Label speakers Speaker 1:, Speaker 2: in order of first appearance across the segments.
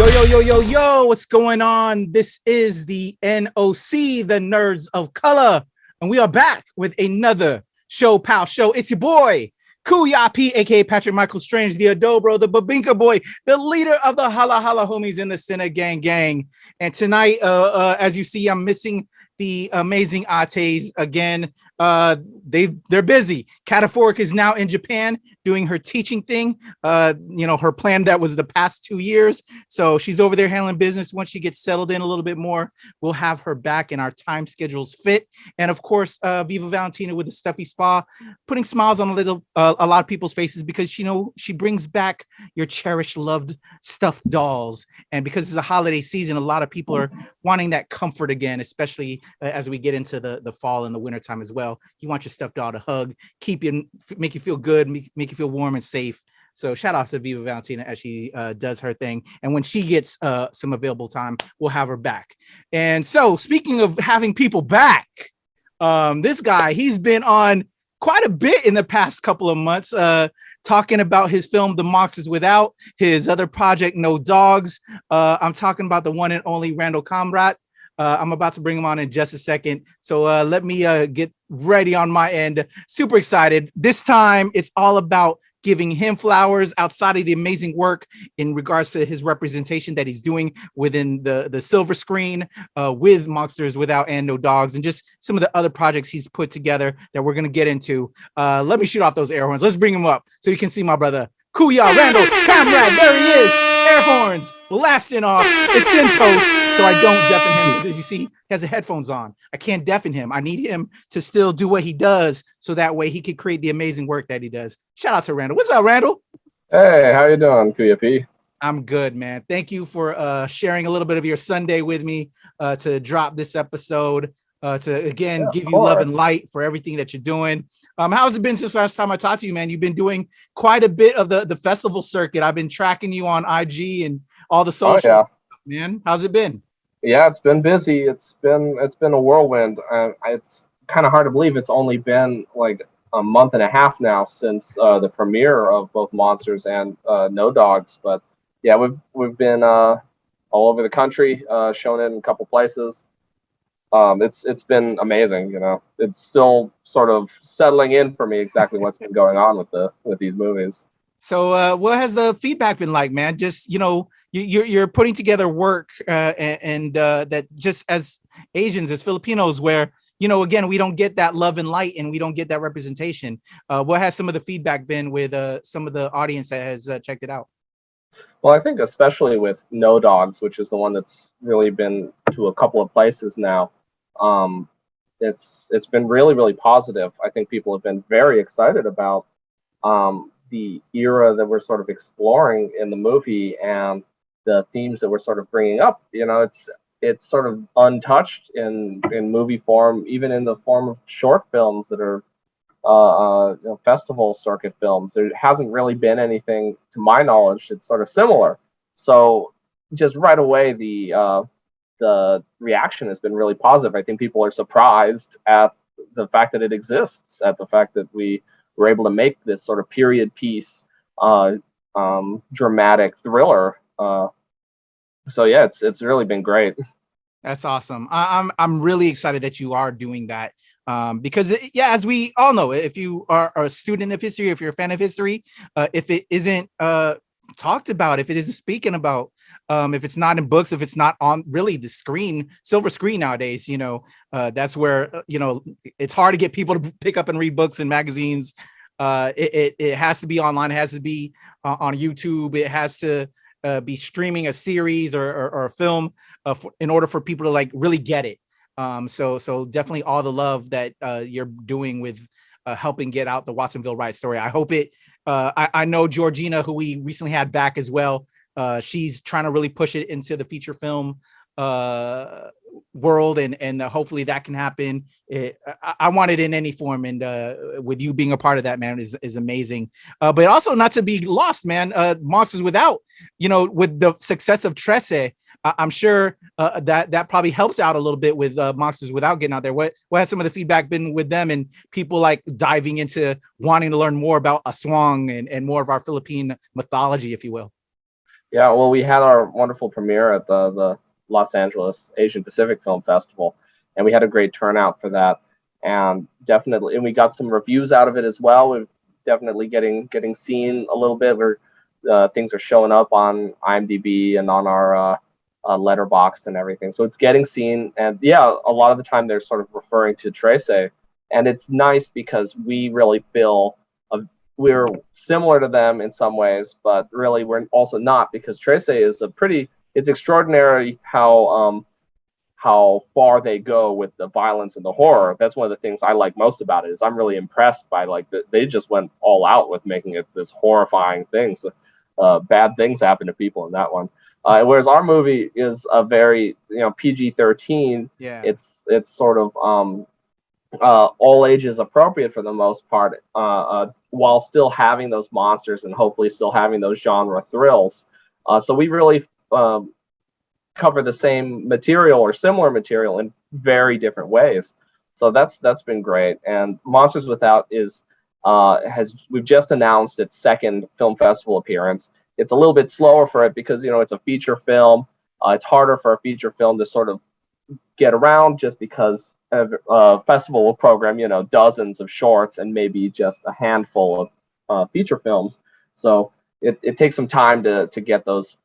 Speaker 1: Yo, what's going on? This is the NOC, the Nerds of Color, and we are back with another ShoPowSho. It's your boy, Kuya P, aka Patrick Michael Strange, the Adobro, the Babinka boy, the leader of the Hala Hala homies in the Cine Gang. And tonight, as you see, I'm missing the amazing Ates again. They're busy. Kataphorric is now in Japan doing her teaching thing. Her plan that was the past 2 years. So she's over there handling business. Once she gets settled in a little bit more, we'll have her back and our time schedules fit. And of course, Viva Valentina with the stuffy spa, putting smiles on a lot of people's faces because she brings back your cherished, loved stuffed dolls. And because it's a holiday season, a lot of people are wanting that comfort again, especially as we get into the fall and the winter time as well. You want your stuffed doll to hug, make you feel good, make you feel warm and safe. So shout out to Viva Valentina as she does her thing. And when she gets some available time, we'll have her back. And so speaking of having people back, this guy, he's been on quite a bit in the past couple of months, talking about his film, The Monsters Without, his other project, No Dogs. I'm talking about the one and only Randal Kamradt. I'm about to bring him on in just a second. So let me get ready on my end. Super excited. This time, it's all about giving him flowers outside of the amazing work in regards to his representation that he's doing within the silver screen with Monsters Without and No Dogs, and just some of the other projects he's put together that we're going to get into. Let me shoot off those air horns. Let's bring him up so you can see my brother, Kuya Randal Kamradt. There he is. Air horns blasting off. It's in post, so I don't deafen him because, as you see, he has the headphones on. I can't deafen him. I need him to still do what he does, so that way he could create the amazing work that he does. Shout out to Randal. What's up, Randal?
Speaker 2: Hey, how you doing, Kuya P?
Speaker 1: I'm good, man. Thank you for sharing a little bit of your Sunday with me to drop this episode. To again give you love and light for everything that you're doing. How's it been since last time I talked to you, man? You've been doing quite a bit of the festival circuit. I've been tracking you on IG and all the social.
Speaker 2: Oh, yeah.
Speaker 1: Man. How's it been?
Speaker 2: Yeah, it's been busy. It's been a whirlwind. It's kind of hard to believe it's only been like a month and a half now since the premiere of both Monsters and No Dogs. But yeah, we've been all over the country, shown it in a couple places. It's been amazing. It's still sort of settling in for me exactly what's been going on with these movies.
Speaker 1: So what has the feedback been like, man? Just you're putting together work and that just as Asians, as Filipinos, where again, we don't get that love and light and we don't get that representation. What has some of the feedback been with some of the audience that has checked it out?
Speaker 2: Well, I think especially with No Dogs, which is the one that's really been to a couple of places now. It's been really, really positive. I think people have been very excited about the era that we're sort of exploring in the movie and the themes that we're sort of bringing up. It's sort of untouched in movie form, even in the form of short films that are festival circuit films. There hasn't really been anything, to my knowledge, that's sort of similar. So just right away, the reaction has been really positive. I think people are surprised at the fact that it exists, at the fact that we were able to make this sort of period piece, dramatic thriller. So yeah, it's really been great.
Speaker 1: That's awesome. I'm really excited that you are doing that. Because as we all know, if you are a student of history, if you're a fan of history, if it isn't talked about, if it isn't speaking about, if it's not in books, if it's not on really the screen, silver screen nowadays, that's where, it's hard to get people to pick up and read books and magazines. It has to be online. It has to be on YouTube. It has to be streaming a series or a film in order for people to like really get it. So definitely all the love that you're doing with helping get out the Watsonville Riot story. I hope it. I know Georgina, who we recently had back as well. She's trying to really push it into the feature film world, and hopefully that can happen. I want it in any form, and with you being a part of that, man, is amazing. But also not to be lost, man. Monsters Without, with the success of Trece, I'm sure that probably helps out a little bit with Monsters Without getting out there. What has some of the feedback been with them and people like diving into wanting to learn more about Aswang and more of our Philippine mythology, if you will?
Speaker 2: Yeah, well, we had our wonderful premiere at the Los Angeles Asian Pacific Film Festival, and we had a great turnout for that. And definitely, and we got some reviews out of it as well. We're definitely getting seen a little bit. Where things are showing up on IMDb and on our letterbox and everything. So it's getting seen, and yeah, a lot of the time they're sort of referring to Trace, and it's nice because we really feel we're similar to them in some ways, but really we're also not, because Trace is it's extraordinary how far they go with the violence and the horror. That's one of the things I like most about it. Is I'm really impressed by they just went all out with making it this horrifying thing. So, bad things happen to people in that one. Whereas our movie is a very PG-13.
Speaker 1: Yeah.
Speaker 2: It's sort of all ages appropriate for the most part, while still having those monsters and hopefully still having those genre thrills. So we really cover the same material or similar material in very different ways. So that's been great. And Monsters Without we've just announced its second film festival appearance. It's a little bit slower for it because it's a feature film. It's harder for a feature film to sort of get around, just because festival will program dozens of shorts and maybe just a handful of feature films. So it takes some time to get those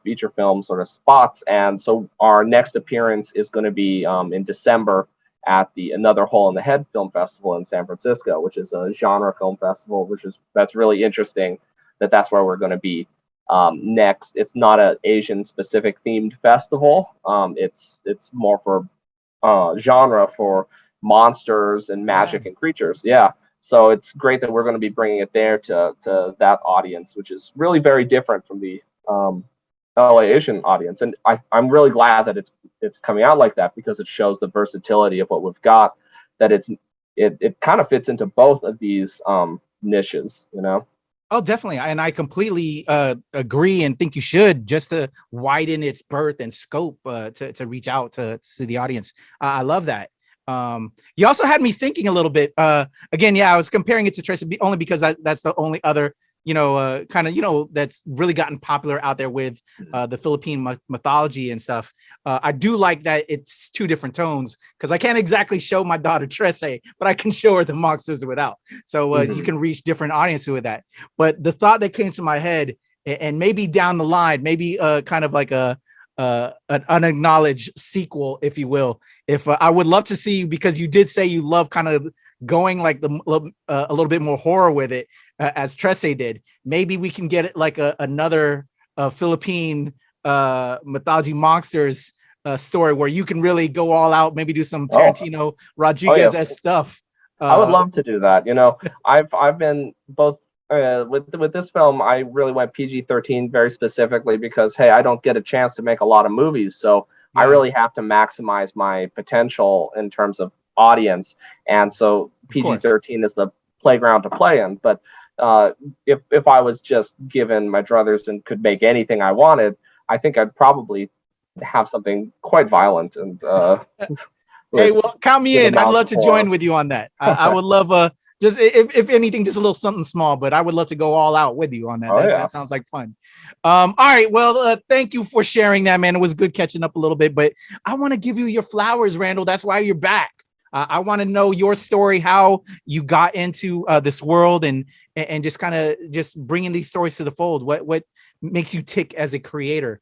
Speaker 2: feature film sort of spots. And so our next appearance is going to be in December at the Another Hole in the Head Film Festival in San Francisco, which is a genre film festival, that's really interesting. That's where we're going to be next. It's not an Asian specific themed festival. It's more for genre, for monsters and magic and creatures. Yeah. So it's great that we're going to be bringing it there to that audience, which is really very different from the LA Asian audience. And I'm really glad that it's coming out like that, because it shows the versatility of what we've got, that it kind of fits into both of these niches,
Speaker 1: Oh, definitely. And I completely agree and think you should, just to widen its birth and scope to reach out to the audience. I love that. You also had me thinking a little bit. Again, I was comparing it to Trace only because that's the only other kind of that's really gotten popular out there with the Philippine mythology and stuff. I do like that it's two different tones, because I can't exactly show my daughter Trece, but I can show her the Monsters Without. So you can reach different audiences with that. But the thought that came to my head, and maybe down the line, maybe kind of like an unacknowledged sequel, if you will. If I would love to see, because you did say you love kind of going like a little bit more horror with it, as Trece did. Maybe we can get it like another Philippine mythology monsters story where you can really go all out, maybe do some Tarantino Rodriguez stuff.
Speaker 2: I would love to do that. I've been both with this film. I really went PG-13 very specifically because, hey, I don't get a chance to make a lot of movies, so I really have to maximize my potential in terms of audience, and so PG-13 is the playground to play in. But if I was just given my druthers and could make anything I wanted, I think I'd probably have something quite violent. And
Speaker 1: hey, well, count me in. I'd love to join with you on that. I would love just if anything, just a little something small, but I would love to go all out with you on that. That sounds like fun. All right, well, thank you for sharing that, man. It was good catching up a little bit, but I want to give you your flowers, Randal. That's why you're back. I want to know your story, how you got into this world, and just kind of just bringing these stories to the fold. What makes you tick as a creator?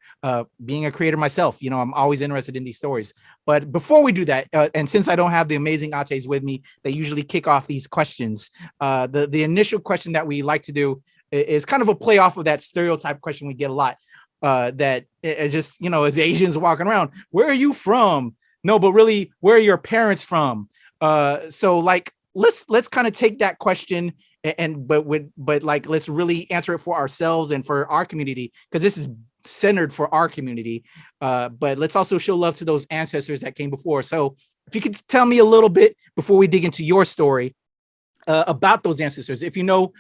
Speaker 1: Being a creator myself, I'm always interested in these stories. But before we do that, and since I don't have the amazing Ates with me, they usually kick off these questions. The initial question that we like to do is kind of a play off of that stereotype question we get a lot. That is just, as Asians walking around, where are you from? No, but really, where are your parents from? So like, let's kind of take that question but let's really answer it for ourselves and for our community, because this is centered for our community. But let's also show love to those ancestors that came before. So if you could tell me a little bit before we dig into your story about those ancestors, if you know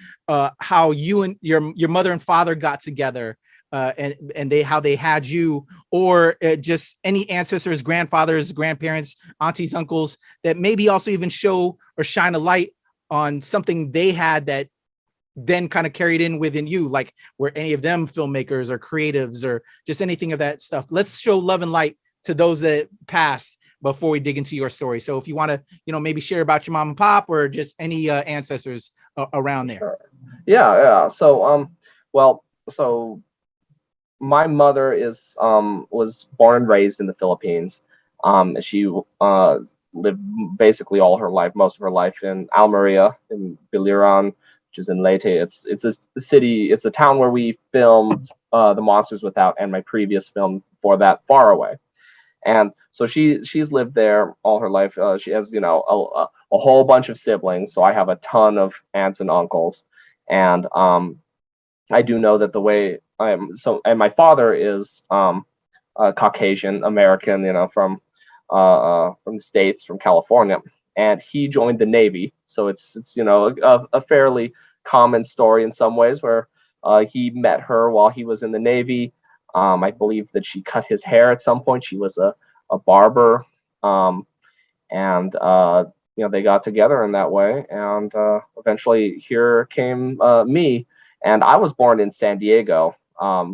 Speaker 1: how you and your mother and father got together. And how they had you, or just any ancestors, grandfathers, grandparents, aunties, uncles, that maybe also even show or shine a light on something they had that then kind of carried in within you? Like, were any of them filmmakers or creatives or just anything of that stuff? Let's show love and light to those that passed before we dig into your story. So if you want to, maybe share about your mom and pop or just any ancestors around there.
Speaker 2: Sure. Yeah. So, so my mother was born and raised in the Philippines. She lived basically all her life, most of her life in Almeria in Biliran, which is in Leyte. It's a city, it's a town where we filmed The Monsters Without and my previous film for that, Far Away. And so she's lived there all her life. She has a whole bunch of siblings. So I have a ton of aunts and uncles, and I do know that the way and my father is Caucasian American, from the States, from California, and he joined the Navy. So it's a fairly common story in some ways, where he met her while he was in the Navy. I believe that she cut his hair at some point. She was a barber, and they got together in that way. And eventually, here came me, and I was born in San Diego.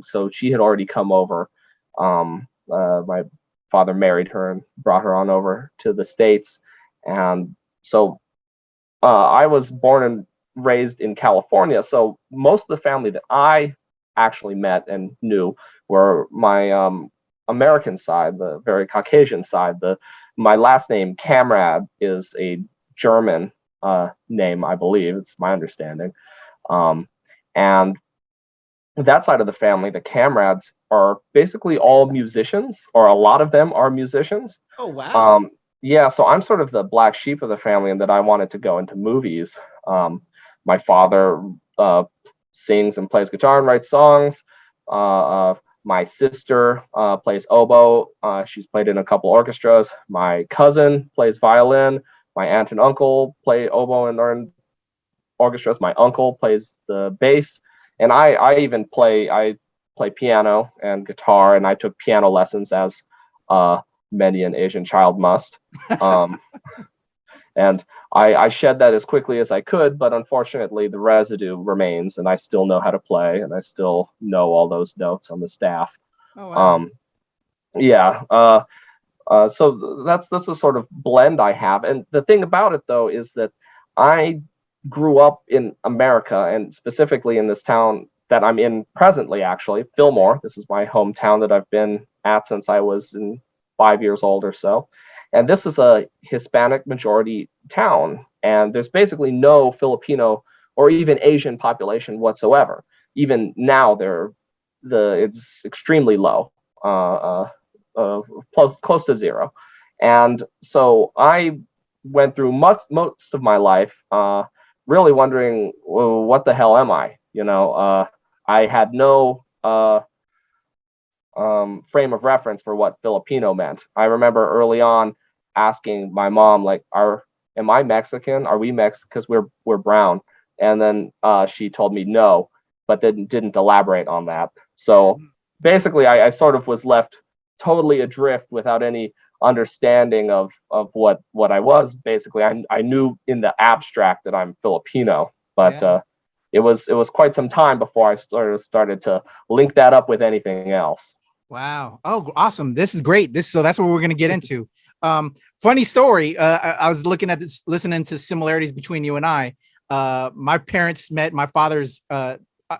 Speaker 2: So she had already come over. My father married her and brought her on over to the States, and so I was born and raised in California. So most of the family that I actually met and knew were my American side, the very Caucasian side. My last name, Kamradt, is a German name, I believe. It's my understanding. And that side of the family, the Kamradts, are basically all musicians, or a lot of them are musicians.
Speaker 1: Oh, wow.
Speaker 2: Yeah, so I'm sort of the black sheep of the family in that I wanted to go into movies. My father sings and plays guitar and writes songs. My sister plays oboe. She's played in a couple orchestras. My cousin plays violin. My aunt and uncle play oboe and are in orchestras. My uncle plays the bass. And I even play piano and guitar, and I took piano lessons, as many an Asian child must. And I shed that as quickly as I could, but unfortunately the residue remains, and I still know how to play, and I still know all those notes on the staff.
Speaker 1: Oh, wow.
Speaker 2: So that's a sort of blend I have. And the thing about it, though, is that I grew up in America, and specifically in this town that I'm in presently, actually, Fillmore. This is my hometown that I've been at since I was 5 years old or so. And this is a Hispanic majority town, and there's basically no Filipino or even Asian population whatsoever. Even now, it's extremely low, close to zero. And so I went through most of my life really wondering, well, what the hell am I? I had no frame of reference for what Filipino meant. I remember early on asking my mom, like, am I Mexican? Are we Mexican? Because we're brown. And then she told me no, but then didn't elaborate on that. So basically, I sort of was left totally adrift without any understanding of what I was. Basically, I knew in the abstract that I'm Filipino, but it was quite some time before I started to link that up with anything else.
Speaker 1: Wow. Oh, awesome. This is great. So that's what we're going to get into. Funny story. I was looking at this, listening to similarities between you and I. My parents met. My father's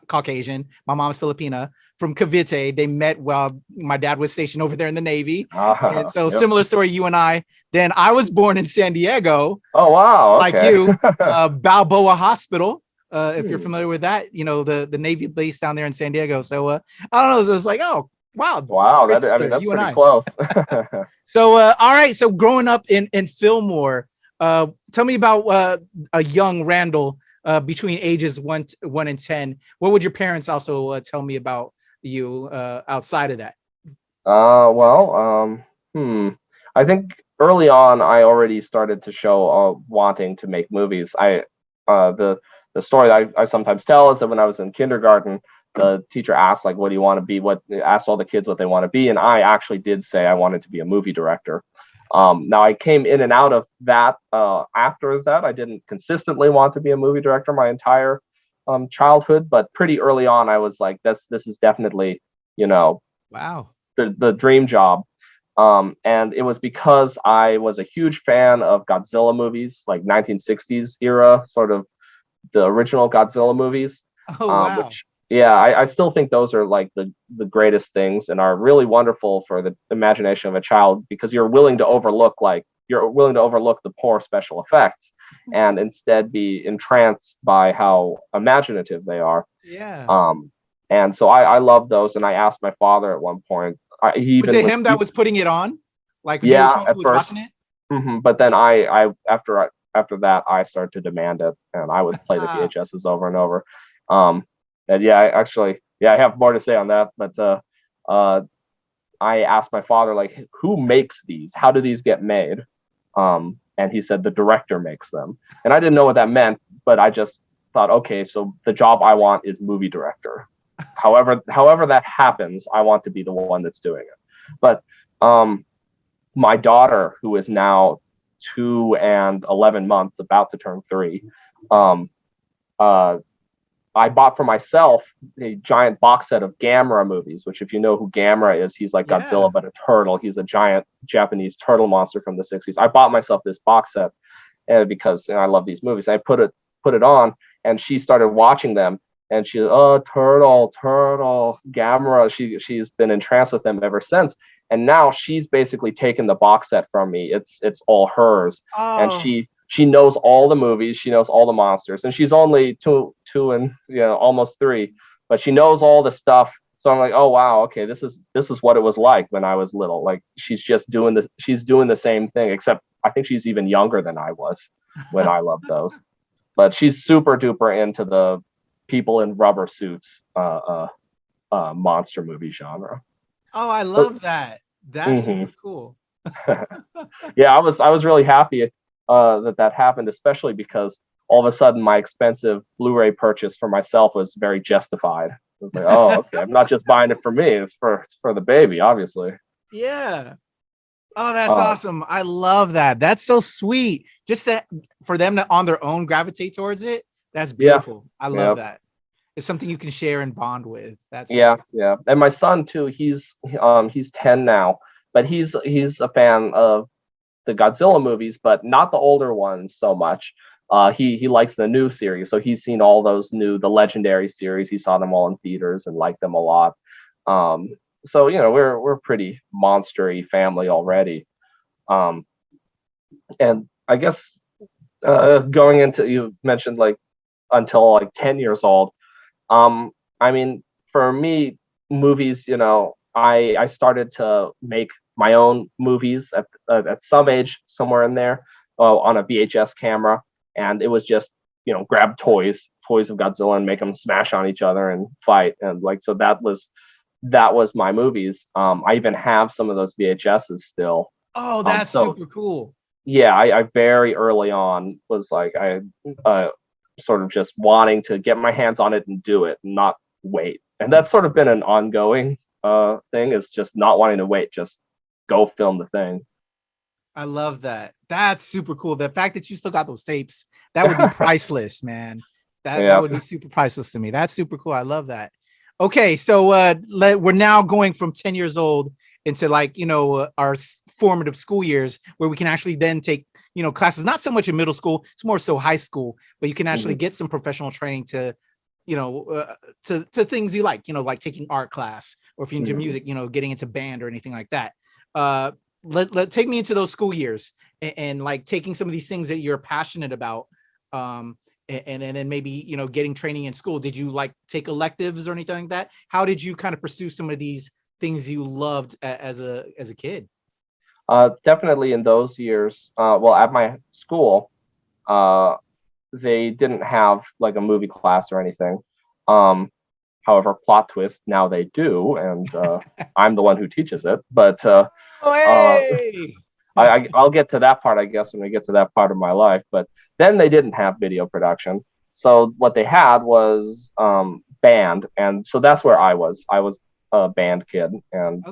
Speaker 1: Caucasian. My mom's Filipina, from Cavite. They met while my dad was stationed over there in the Navy. And so
Speaker 2: Yep.
Speaker 1: similar story, you and I. Then I was born in San Diego.
Speaker 2: Oh, wow.
Speaker 1: Like
Speaker 2: Okay.
Speaker 1: you, Balboa Hospital. If you're familiar with that, the Navy base down there in San Diego. So I don't know. It was like, oh, wow.
Speaker 2: Wow. That's pretty close.
Speaker 1: So, all right. So growing up in Fillmore, tell me about a young Randal between ages 1 and 10. What would your parents also tell me about you outside of that?
Speaker 2: I think early on I already started to show wanting to make movies. The story that I sometimes tell is that when I was in kindergarten, the teacher asked, like, what do you want to be? Asked all the kids what they want to be, and I actually did say I wanted to be a movie director. Now I came in and out of that. After that, I didn't consistently want to be a movie director my entire childhood, but pretty early on, I was like, this is definitely,
Speaker 1: Wow.
Speaker 2: the dream job. And it was because I was a huge fan of Godzilla movies, like 1960s era, sort of the original Godzilla movies.
Speaker 1: Oh, wow.
Speaker 2: Which, yeah, I still think those are like the greatest things and are really wonderful for the imagination of a child, because you're willing to overlook the poor special effects and instead be entranced by how imaginative they are.
Speaker 1: Yeah.
Speaker 2: And so I love those. And I asked my father at one point.
Speaker 1: Was it him that was putting it on? Like, you
Speaker 2: Yeah,
Speaker 1: who
Speaker 2: at
Speaker 1: was
Speaker 2: first.
Speaker 1: watching it?
Speaker 2: But then after that, I started to demand it, and I would play the VHSs over and over. And yeah, I have more to say on that. But I asked my father, like, who makes these? How do these get made? And he said the director makes them, and I didn't know what that meant, but I just thought, okay, so the job I want is movie director. However that happens, I want to be the one that's doing it. But my daughter, who is now 2 and 11 months, about to turn 3, I bought for myself a giant box set of Gamera movies, which, if you know who Gamera is, he's like Godzilla, but a turtle. He's a giant Japanese turtle monster from the 60s. I bought myself this box set because I love these movies. I put it on, and she started watching them, and she, oh, turtle, Gamera. She's been entranced with them ever since. And now she's basically taken the box set from me. It's all hers.
Speaker 1: Oh.
Speaker 2: And she knows all the movies, she knows all the monsters, and she's only two and almost 3, but she knows all the stuff. So I'm like, oh wow, okay, this is what it was like when I was little. Like, she's doing the same thing, except I think she's even younger than I was when I loved those. But she's super duper into the people in rubber suits monster movie genre.
Speaker 1: Oh, I love that. That's super cool.
Speaker 2: Yeah, I was really happy that happened, especially because all of a sudden my expensive Blu-ray purchase for myself was very justified. I was like, oh, okay, I'm not just buying it for me; it's for the baby, obviously.
Speaker 1: Yeah. Oh, that's awesome. I love that. That's so sweet. Just for them to on their own gravitate towards it. That's beautiful. I love that. It's something you can share and bond with. That's
Speaker 2: yeah. And my son too. He's 10 now, but he's a fan of the Godzilla movies, but not the older ones so much. He likes the new series, so he's seen all those the Legendary series. He saw them all in theaters and liked them a lot. So we're pretty monstery family already. And I guess going into, you mentioned like until like 10 years old. I mean, for me, movies, I started to make my own movies at some age, somewhere in there, on a VHS camera, and it was just grab toys of Godzilla and make them smash on each other and fight, and like, so that was my movies. I even have some of those VHSs still.
Speaker 1: Oh, that's super cool.
Speaker 2: Yeah, I very early on was like, I sort of just wanting to get my hands on it and do it, and not wait. And that's sort of been an ongoing thing, is just not wanting to wait, just go film the thing.
Speaker 1: I love that. That's super cool. The fact that you still got those tapes, that would be priceless, man. That would be super priceless to me. That's super cool. I love that. Okay, so we're now going from 10 years old into like, our formative school years, where we can actually then take, classes, not so much in middle school, it's more so high school, but you can actually get some professional training to, to things you like, like taking art class, or if you're into music, getting into band or anything like that. Let take me into those school years and like taking some of these things that you're passionate about. And then maybe, getting training in school. Did you like take electives or anything like that? How did you kind of pursue some of these things you loved as a kid?
Speaker 2: Definitely in those years. Well, at my school, they didn't have like a movie class or anything. However, plot twist, now they do, and I'm the one who teaches it. But I'll get to that part, I guess, when we get to that part of my life. But then they didn't have video production. So what they had was band. And so that's where I was. I was a band kid. And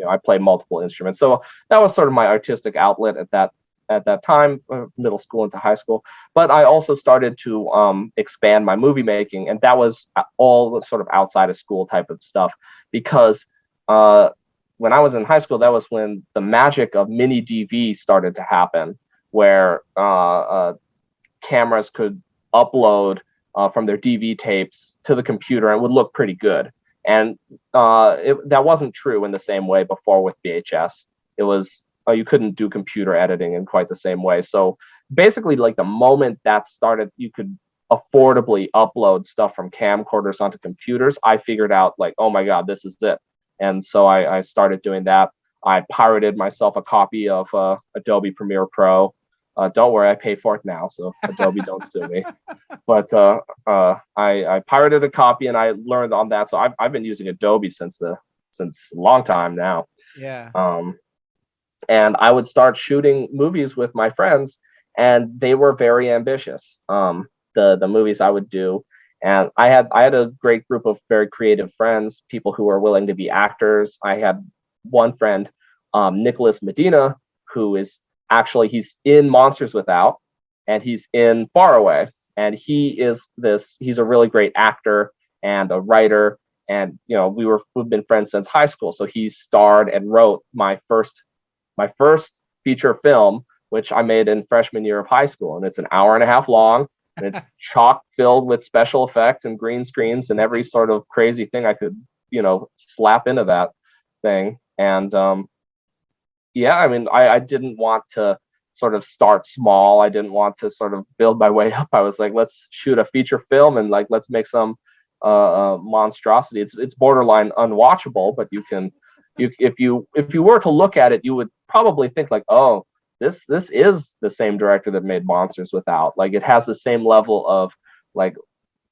Speaker 2: I played multiple instruments. So that was sort of my artistic outlet at at that time, middle school into high school. But I also started to expand my movie making, and that was all sort of outside of school type of stuff, because when I was in high school, that was when the magic of mini DV started to happen, where cameras could upload from their DV tapes to the computer and would look pretty good. And that wasn't true in the same way before with VHS. It was you couldn't do computer editing in quite the same way. So basically, like the moment that started, you could affordably upload stuff from camcorders onto computers. I figured out like, oh my God, this is it. And so I started doing that. I pirated myself a copy of Adobe Premiere Pro. Don't worry, I pay for it now, so Adobe don't sue me. But I pirated a copy and I learned on that. So I've been using Adobe since a long time now.
Speaker 1: Yeah.
Speaker 2: And I would start shooting movies with my friends, and they were very ambitious. The movies I would do, and I had a great group of very creative friends, people who were willing to be actors. I had one friend, Nicholas Medina, who is actually he's in Monsters Without, and he's in Far Away, and he's a really great actor and a writer, and we've been friends since high school. So he starred and wrote my first feature film, which I made in freshman year of high school, and it's an hour and a half long, and it's chock filled with special effects and green screens and every sort of crazy thing I could slap into that thing. And I mean, I didn't want to sort of start small. I didn't want to sort of build my way up. I was like, let's shoot a feature film and like let's make some monstrosity. It's borderline unwatchable, but if you were to look at it, you would probably think like, oh, this is the same director that made Monsters Without. Like it has the same level of like,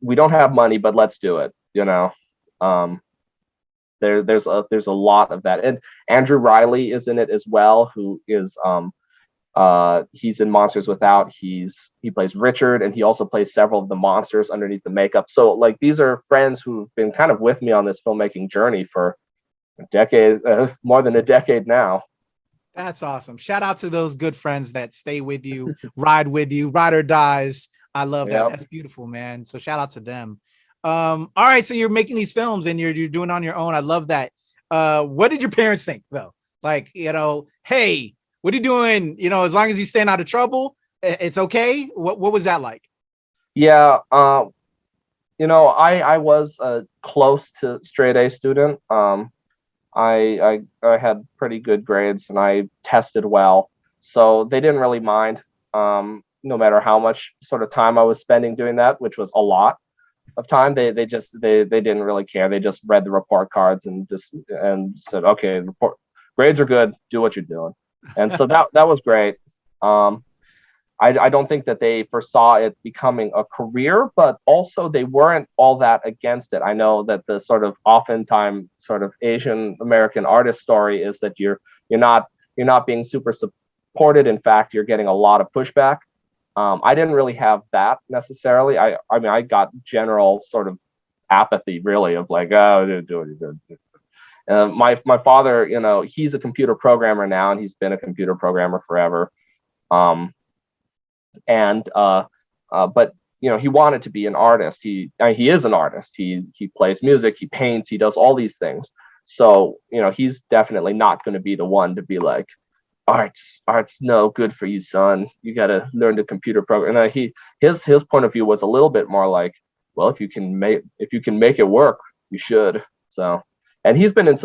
Speaker 2: we don't have money, but let's do it. There's a lot of that, and Andrew Riley is in it as well, who is he's in Monsters Without. He plays Richard, and he also plays several of the monsters underneath the makeup. So like these are friends who've been kind of with me on this filmmaking journey for a decade, more than a decade now.
Speaker 1: That's awesome. Shout out to those good friends that stay with you, ride or dies. I love that. Yep. That's beautiful, man. So shout out to them. All right, so you're making these films and you're doing it on your own. I love that. What did your parents think though? Like, hey, what are you doing? As long as you staying out of trouble, it's okay. What was that like?
Speaker 2: Yeah, I was a close to straight A student. I had pretty good grades and I tested well, so they didn't really mind. No matter how much sort of time I was spending doing that, which was a lot of time, they didn't really care. They just read the report cards and said, okay, grades are good, do what you're doing. And so that was great. I don't think that they foresaw it becoming a career, but also they weren't all that against it. I know that the sort of oftentimes sort of Asian American artist story is that you're not being super supported. In fact, you're getting a lot of pushback. I didn't really have that necessarily. I mean, I got general sort of apathy, really, of like, oh, do what you do. My father, he's a computer programmer now, and he's been a computer programmer forever. But he wanted to be an artist. He is an artist. He plays music, he paints, he does all these things. So he's definitely not going to be the one to be like, art's no good for you, son. You got to learn to computer program. And his point of view was a little bit more like, well, if you can make it work, you should. So, and he's been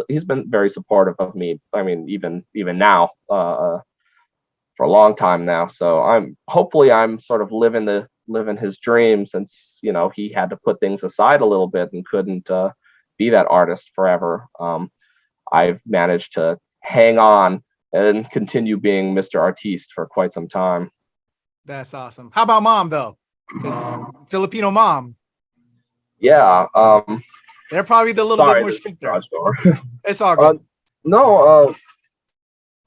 Speaker 2: very supportive of me. I mean, even now, for a long time now. So I'm sort of living his dream, since he had to put things aside a little bit and couldn't be that artist forever. I've managed to hang on and continue being Mr. Artiste for quite some time.
Speaker 1: That's awesome. How about mom though? Filipino mom.
Speaker 2: Yeah.
Speaker 1: They're probably the little bit more stricter. It's all good.
Speaker 2: No,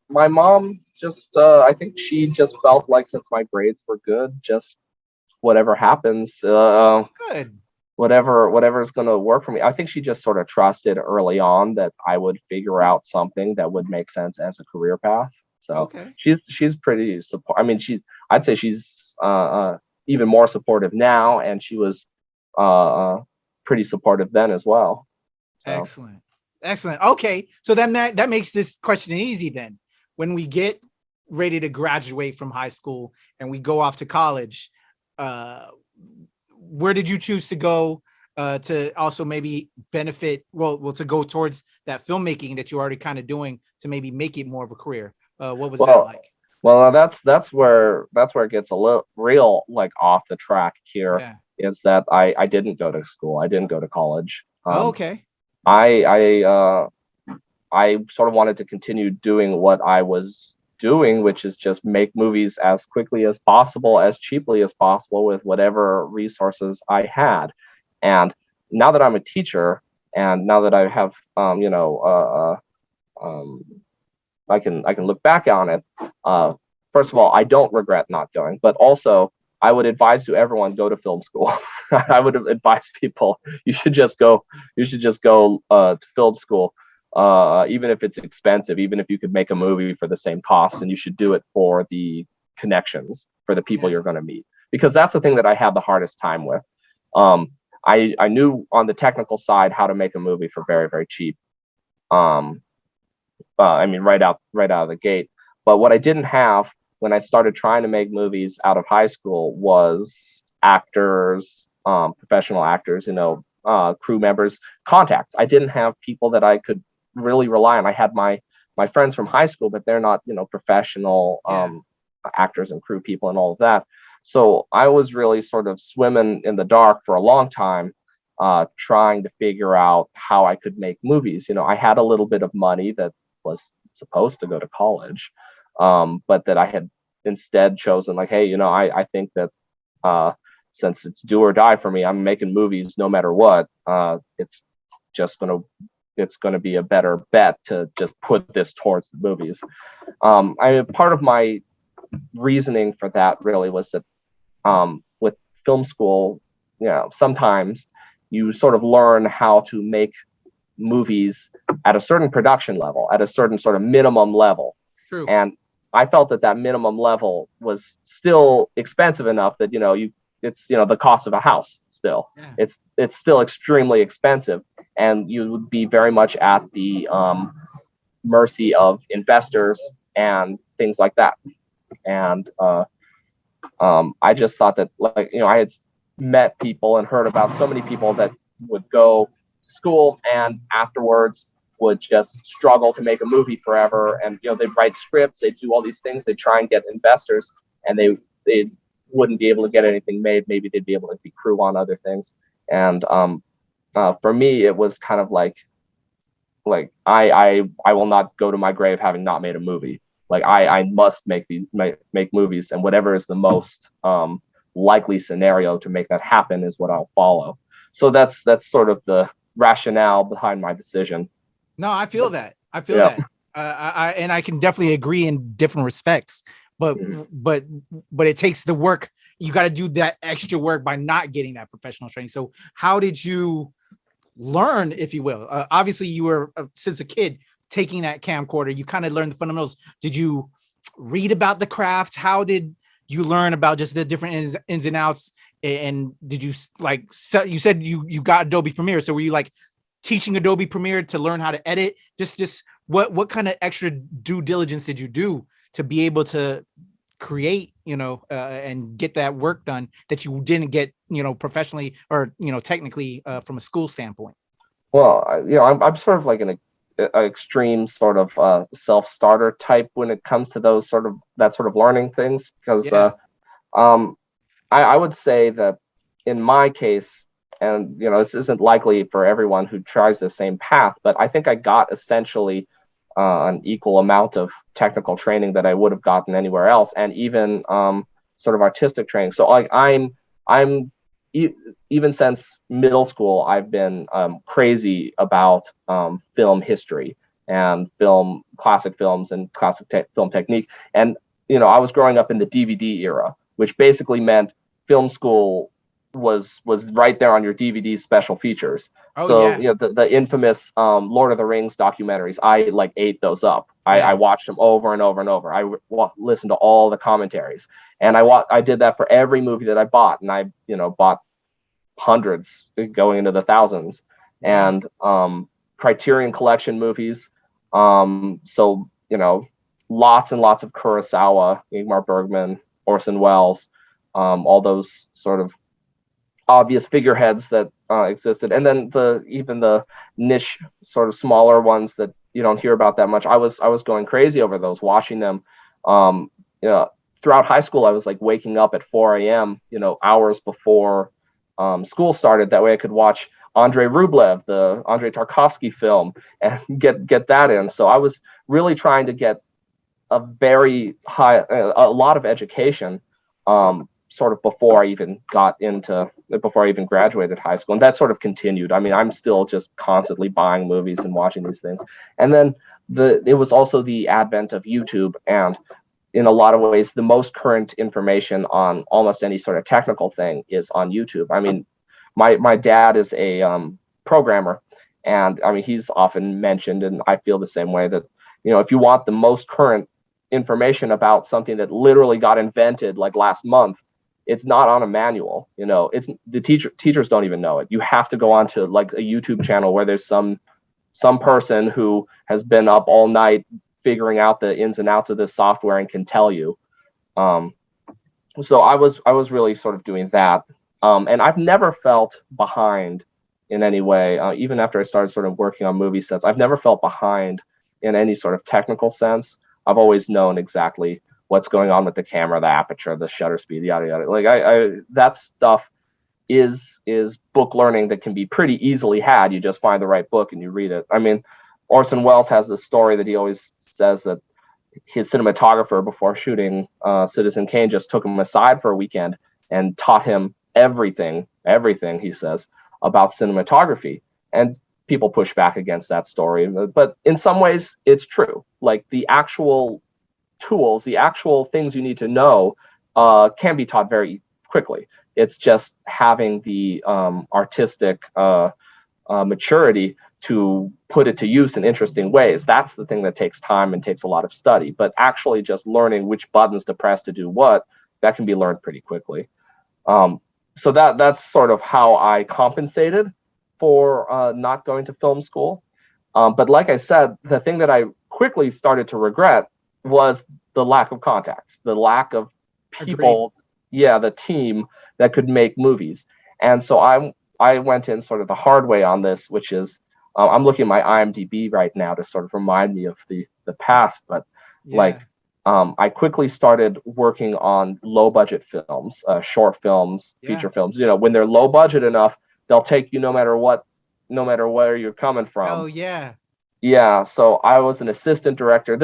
Speaker 2: my mom just, I think she just felt like since my grades were good, just whatever happens,
Speaker 1: good.
Speaker 2: Whatever's going to work for me. I think she just sort of trusted early on that I would figure out something that would make sense as a career path. So
Speaker 1: Okay.
Speaker 2: she's pretty support. I mean, I'd say she's even more supportive now, and she was pretty supportive then as well. So.
Speaker 1: Excellent. Okay, so that makes this question easy then. When we get ready to graduate from high school and we go off to college, where did you choose to go to also maybe benefit? Well, to go towards that filmmaking that you're already kind of doing to maybe make it more of a career. What was that like?
Speaker 2: Well, that's where it gets a little real like off the track here.
Speaker 1: Yeah.
Speaker 2: Is that I didn't go to school. I didn't go to college.
Speaker 1: Okay.
Speaker 2: I sort of wanted to continue doing what I was doing, which is just make movies as quickly as possible, as cheaply as possible, with whatever resources I had. And now that I'm a teacher, and now that I have, I can look back on it. First of all, I don't regret not going, but also I would advise to everyone go to film school. I would advise people you should just go to film school. Even if it's expensive, even if you could make a movie for the same cost, and you should do it for the connections, for the people you're going to meet, because that's the thing that I had the hardest time with. I knew on the technical side how to make a movie for very, very cheap. I mean, right out of the gate. But what I didn't have when I started trying to make movies out of high school was actors, professional actors, crew members, contacts. I didn't have people that I could really rely on. I had my friends from high school, but they're not, professional actors and crew people and all of that. So I was really sort of swimming in the dark for a long time, trying to figure out how I could make movies. I had a little bit of money that was supposed to go to college, but that I had instead chosen, like, hey, I think that since it's do or die for me, I'm making movies no matter what. It's gonna be a better bet to just put this towards the movies. Part of my reasoning for that really was that with film school, sometimes you sort of learn how to make movies at a certain production level, at a certain sort of minimum level.
Speaker 1: True.
Speaker 2: And I felt that minimum level was still expensive enough that it's the cost of a house still. Yeah. It's still extremely expensive, and you would be very much at the mercy of investors and things like that. And I just thought that, like, I had met people and heard about so many people that would go to school and afterwards would just struggle to make a movie forever. And they'd write scripts, they'd do all these things, they'd try and get investors, and they wouldn't be able to get anything made. Maybe they'd be able to be crew on other things. And for me, it was kind of like I will not go to my grave having not made a movie. Like I must make movies, and whatever is the most likely scenario to make that happen is what I'll follow. So that's sort of the rationale behind my decision.
Speaker 1: No, I feel that. that. I can definitely agree in different respects, but it takes the work. You got to do that extra work by not getting that professional training. So how did you learn, if you will? Obviously, you were since a kid taking that camcorder. You kind of learned the fundamentals. Did you read about the craft? How did you learn about just the different ins and outs? And did you you said you got Adobe Premiere? So were you like teaching Adobe Premiere to learn how to edit? Just what kind of extra due diligence did you do to be able to create, and get that work done that you didn't get, professionally or, technically from a school standpoint?
Speaker 2: Well, I'm sort of like an extreme sort of self-starter type when it comes to that sort of learning things, because I would say that in my case, and this isn't likely for everyone who tries the same path, but I think I got essentially an equal amount of technical training that I would have gotten anywhere else, and even sort of artistic training. So like even since middle school, I've been crazy about film history and classic films and classic film technique. And I was growing up in the DVD era, which basically meant film school was right there on your DVD special features.
Speaker 1: Oh,
Speaker 2: So
Speaker 1: yeah.
Speaker 2: you know the infamous Lord of the Rings documentaries, I like ate those up.
Speaker 1: Yeah.
Speaker 2: I watched them over and over and over. I listened to all the commentaries, and I did that for every movie that I bought, and I bought hundreds going into the thousands.
Speaker 1: Wow.
Speaker 2: And Criterion Collection movies. So lots and lots of Kurosawa, Ingmar Bergman, Orson Welles, all those sort of obvious figureheads that existed, and then even the niche sort of smaller ones that you don't hear about that much. I was going crazy over those, watching them. Throughout high school, I was like waking up at 4 a.m. Hours before school started. That way, I could watch Andrei Rublev, the Andrei Tarkovsky film, and get that in. So I was really trying to get a lot of education. Sort of before I even graduated high school. And that sort of continued. I mean, I'm still just constantly buying movies and watching these things. And then it was also the advent of YouTube. And in a lot of ways, the most current information on almost any sort of technical thing is on YouTube. I mean, my dad is a programmer. And I mean, he's often mentioned, and I feel the same way, that, if you want the most current information about something that literally got invented like last month, it's not on a manual. It's the teachers don't even know it. You have to go onto like a YouTube channel where there's some person who has been up all night figuring out the ins and outs of this software and can tell you. So I was really sort of doing that. And I've never felt behind in any way, even after I started sort of working on movie sets. I've never felt behind in any sort of technical sense. I've always known exactly what's going on with the camera, the aperture, the shutter speed, yada yada. Like that stuff is book learning that can be pretty easily had. You just find the right book and you read it. I mean, Orson Welles has this story that he always says that his cinematographer before shooting Citizen Kane just took him aside for a weekend and taught him everything he says about cinematography. And people push back against that story, but in some ways it's true. Like the actual tools, the actual things you need to know can be taught very quickly. It's just having the artistic maturity to put it to use in interesting ways. That's the thing that takes time and takes a lot of study. But actually just learning which buttons to press to do what, that can be learned pretty quickly. So that's sort of how I compensated for not going to film school. But like I said, the thing that I quickly started to regret was the lack of contacts, the lack of people, the team that could make movies. And so I went in sort of the hard way on this, which is I'm looking at my IMDb right now to sort of remind me of the past, but I quickly started working on low budget films, short films, feature films. When they're low budget enough, they'll take you no matter where you're coming from.
Speaker 1: Oh yeah.
Speaker 2: Yeah. So I was an assistant director.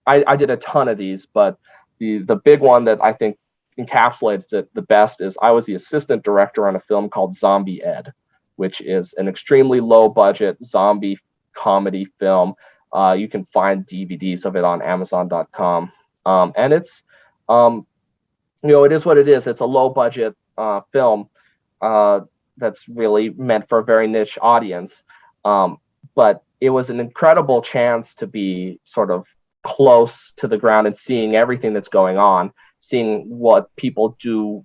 Speaker 2: I did a ton of these, but the big one that I think encapsulates it the best is I was the assistant director on a film called Zombie Ed, which is an extremely low budget zombie comedy film. You can find DVDs of it on Amazon.com. And it's, it is what it is. It's a low budget film that's really meant for a very niche audience. But it was an incredible chance to be sort of close to the ground and seeing everything that's going on, seeing what people do,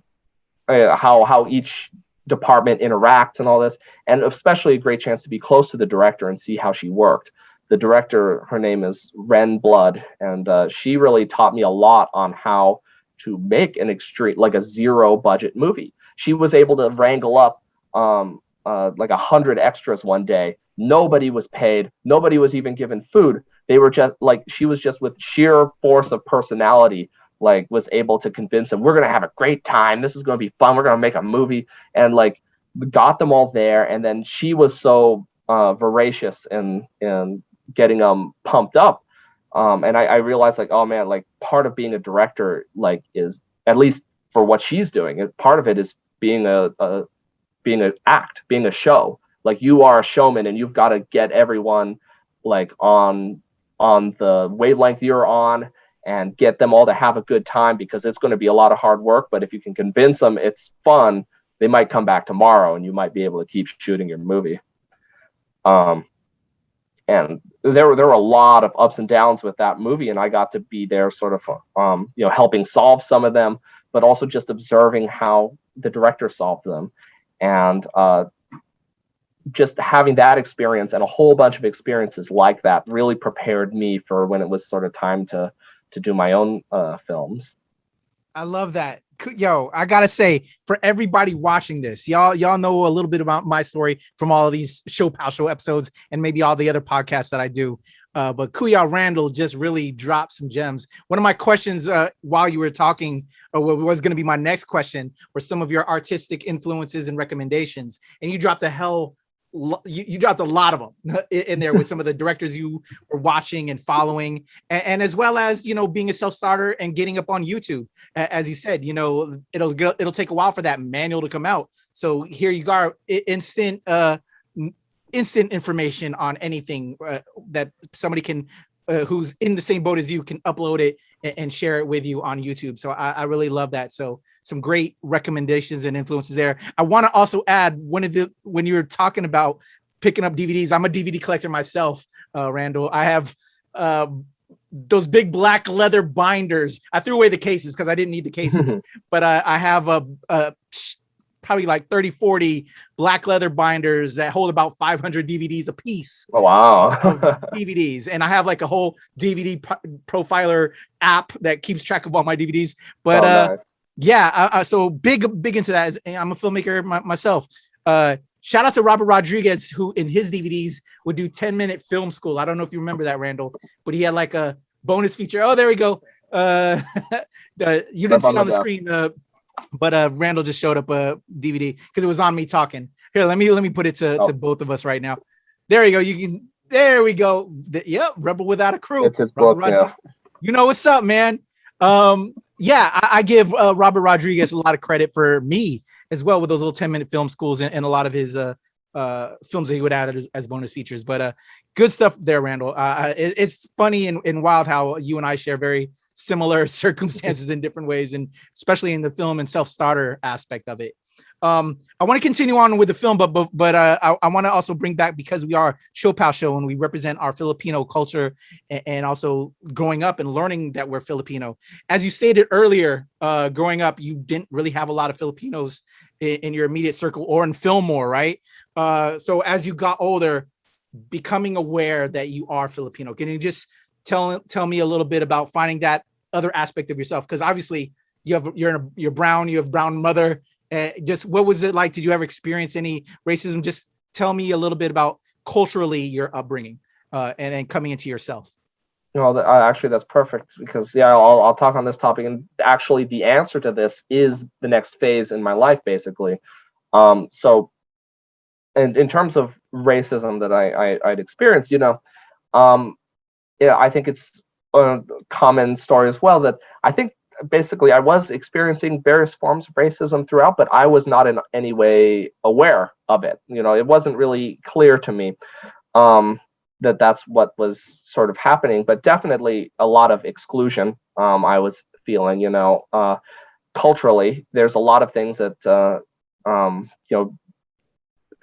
Speaker 2: how each department interacts and all this, and especially a great chance to be close to the director and see how she worked. The director, her name is Ren Blood, and she really taught me a lot on how to make an extreme, like a zero budget movie. She was able to wrangle up like 100 extras one day. Nobody was paid. Nobody was even given food. They were just like, she was just with sheer force of personality, like was able to convince them, we're going to have a great time. This is going to be fun. We're going to make a movie, and like got them all there. And then she was so voracious in getting them pumped up. And I realized like, oh man, like part of being a director, like is at least for what she's doing, part of it is being an act, being a show. Like you are a showman and you've got to get everyone like on the wavelength you're on and get them all to have a good time, because it's going to be a lot of hard work. But if you can convince them it's fun, they might come back tomorrow and you might be able to keep shooting your movie. And there were a lot of ups and downs with that movie, and I got to be there sort of, helping solve some of them, but also just observing how the director solved them. And just having that experience and a whole bunch of experiences like that really prepared me for when it was sort of time to do my own films.
Speaker 1: I love that. Yo, I gotta say, for everybody watching this, y'all know a little bit about my story from all of these ShoPowSho episodes and maybe all the other podcasts that I do. But Kuya Randal just really dropped some gems. One of my questions while you were talking, or what was going to be my next question, were some of your artistic influences and recommendations. And you dropped you dropped a lot of them in there with some of the directors you were watching and following, and as well as, being a self-starter and getting up on YouTube. As you said, it'll take a while for that manual to come out. So here you go, instant information on anything that somebody can, who's in the same boat as you, can upload it and share it with you on YouTube. So I really love that. So some great recommendations and influences there. I want to also add when you were talking about picking up DVDs, I'm a DVD collector myself, Randal. I have those big black leather binders. I threw away the cases because I didn't need the cases, but I have probably like 30, 40 black leather binders that hold about 500 DVDs a piece.
Speaker 2: Oh, wow.
Speaker 1: DVDs. And I have like a whole DVD profiler app that keeps track of all my DVDs. But
Speaker 2: nice.
Speaker 1: Yeah, so big into that. I'm a filmmaker myself. Shout out to Robert Rodriguez, who in his DVDs would do 10-minute film school. I don't know if you remember that, Randal, but he had like a bonus feature. Oh, there we go. You didn't see it on the screen, but Randal just showed up a DVD because it was on me talking. Here, let me put it to both of us right now. There you go. There we go. Yep, Rebel Without a Crew.
Speaker 2: It's his book, yeah.
Speaker 1: You know what's up, man. Yeah, I give Robert Rodriguez a lot of credit for me as well with those little 10-minute film schools and a lot of his films that he would add as bonus features. But good stuff there, Randal. It's funny and wild how you and I share very similar circumstances in different ways, and especially in the film and self-starter aspect of it. I want to continue on with the film, but I want to also bring back, because we are ShoPowSho and we represent our Filipino culture and also growing up and learning that we're Filipino. As you stated earlier, growing up, you didn't really have a lot of Filipinos in your immediate circle or in Fillmore, right? So as you got older, becoming aware that you are Filipino, can you just tell me a little bit about finding that other aspect of yourself? Because obviously you're brown, you have brown mother. Just what was it like? Did you ever experience any racism? Just tell me a little bit about culturally your upbringing and then coming into yourself.
Speaker 2: No, actually that's perfect, because I'll talk on this topic, and actually the answer to this is the next phase in my life, basically. So, and in terms of racism that I'd experienced, I think it's a common story as well, that I think basically I was experiencing various forms of racism throughout, but I was not in any way aware of it. It wasn't really clear to me that that's what was sort of happening, but definitely a lot of exclusion I was feeling. Culturally, there's a lot of things that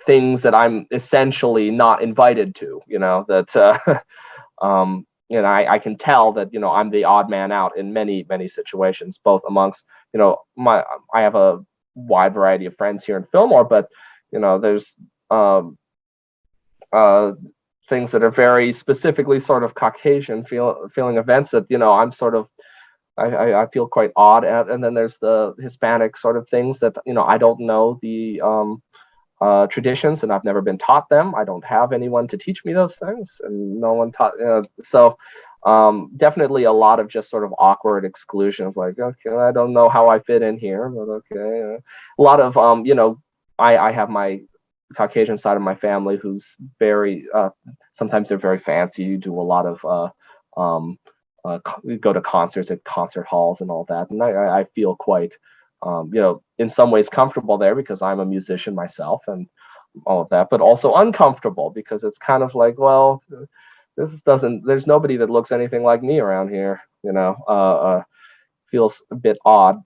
Speaker 2: things that I'm essentially not invited to, I can tell that, I'm the odd man out in many, many situations, both amongst, I have a wide variety of friends here in Fillmore, but, there's things that are very specifically sort of Caucasian feeling events that, I'm sort of, I feel quite odd at. And then there's the Hispanic sort of things that, I don't know the traditions, and I've never been taught them. I don't have anyone to teach me those things, and no one taught. So definitely a lot of just sort of awkward exclusion of like, okay, I don't know how I fit in here, but okay. A lot of I have my Caucasian side of my family who's very sometimes they're very fancy. You do a lot of we go to concerts at concert halls and all that, and I feel quite in some ways comfortable there because I'm a musician myself and all of that, but also uncomfortable because it's kind of like, well, there's nobody that looks anything like me around here, feels a bit odd.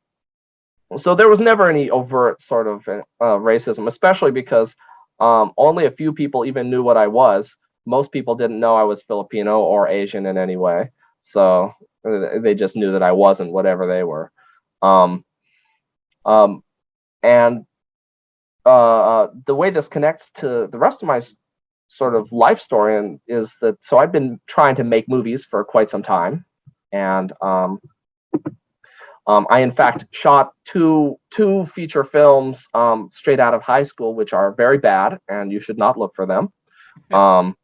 Speaker 2: So there was never any overt sort of racism, especially because only a few people even knew what I was. Most people didn't know I was Filipino or Asian in any way, so they just knew that I wasn't whatever they were. Um, um, and the way this connects to the rest of my sort of life story and is that so I've been trying to make movies for quite some time, and I in fact shot two feature films straight out of high school, which are very bad, and you should not look for them. Um,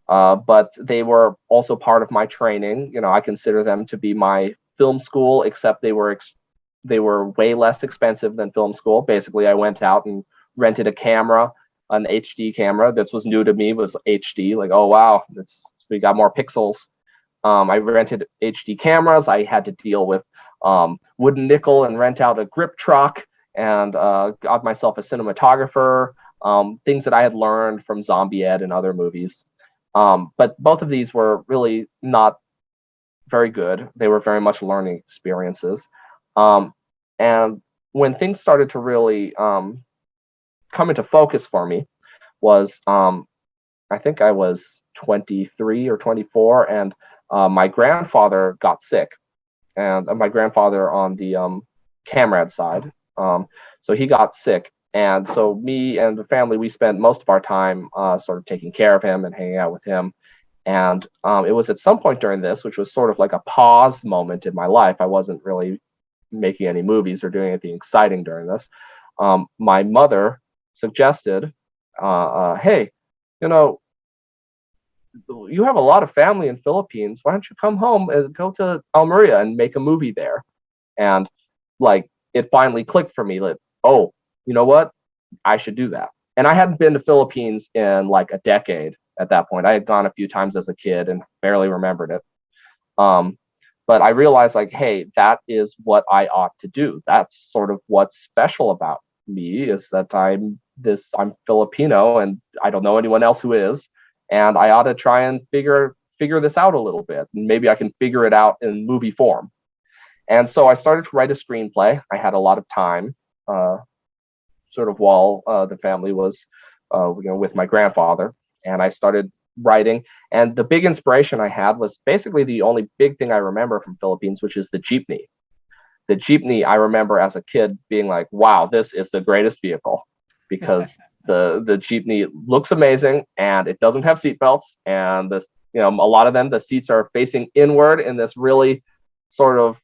Speaker 2: but they were also part of my training. You know, I consider them to be my film school, except they were way less expensive than film school. Basically, I went out and rented a camera, an HD camera. This was new to me, was HD. Like, oh wow, we got more pixels. I rented HD cameras. I had to deal with wooden nickel and rent out a grip truck, and got myself a cinematographer. Things that I had learned from Zombie Ed and other movies. But both of these were really not very good. They were very much learning experiences. And when things started to really come into focus for me was I think I was 23 or 24, and my grandfather got sick, and my grandfather on the Kamradt side. So he got sick, and so me and the family, we spent most of our time sort of taking care of him and hanging out with him. And it was at some point during this, which was sort of like a pause moment in my life. I wasn't really making any movies or doing anything exciting during this. My mother suggested, hey, you know, you have a lot of family in Philippines. Why don't you come home and go to Almeria and make a movie there? And like, it finally clicked for me, like, oh, you know what? I should do that. And I hadn't been to Philippines in like a decade at that point. I had gone a few times as a kid and barely remembered it. But I realized, like, hey, that is what I ought to do. That's sort of what's special about me, is that I'm Filipino and I don't know anyone else who is, and I ought to try and figure this out a little bit. And maybe I can figure it out in movie form. And so I started to write a screenplay. I had a lot of time, sort of while the family was, with my grandfather, and I started writing. And the big inspiration I had was basically the only big thing I remember from Philippines, which is the jeepney. The jeepney, I remember as a kid being like, wow, this is the greatest vehicle, because the jeepney looks amazing and it doesn't have seatbelts. And this, you know, a lot of them, the seats are facing inward in this really sort of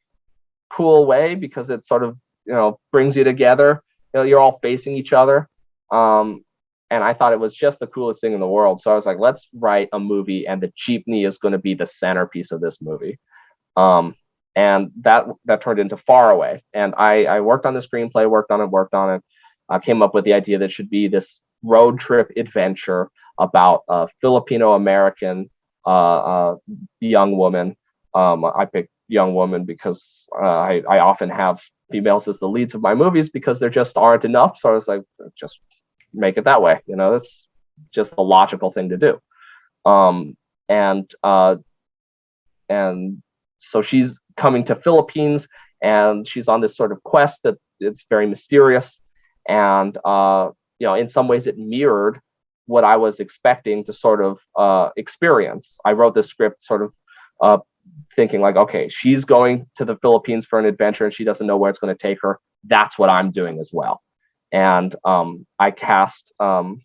Speaker 2: cool way, because it sort of, you know, brings you together. You know, you're all facing each other. And I thought it was just the coolest thing in the world. So I was like, let's write a movie, and the jeepney is going to be the centerpiece of this movie. And that turned into Far Away. And I worked on the screenplay, worked on it. I came up with the idea that it should be this road trip adventure about a Filipino American young woman. I picked young woman because I often have females as the leads of my movies because there just aren't enough. So I was like, just make it that way. You know, that's just the logical thing to do. And so she's coming to Philippines, and she's on this sort of quest that it's very mysterious. And, you know, in some ways it mirrored what I was expecting to sort of experience. I wrote this script sort of thinking like, okay, she's going to the Philippines for an adventure and she doesn't know where it's going to take her. That's what I'm doing as well. And I cast some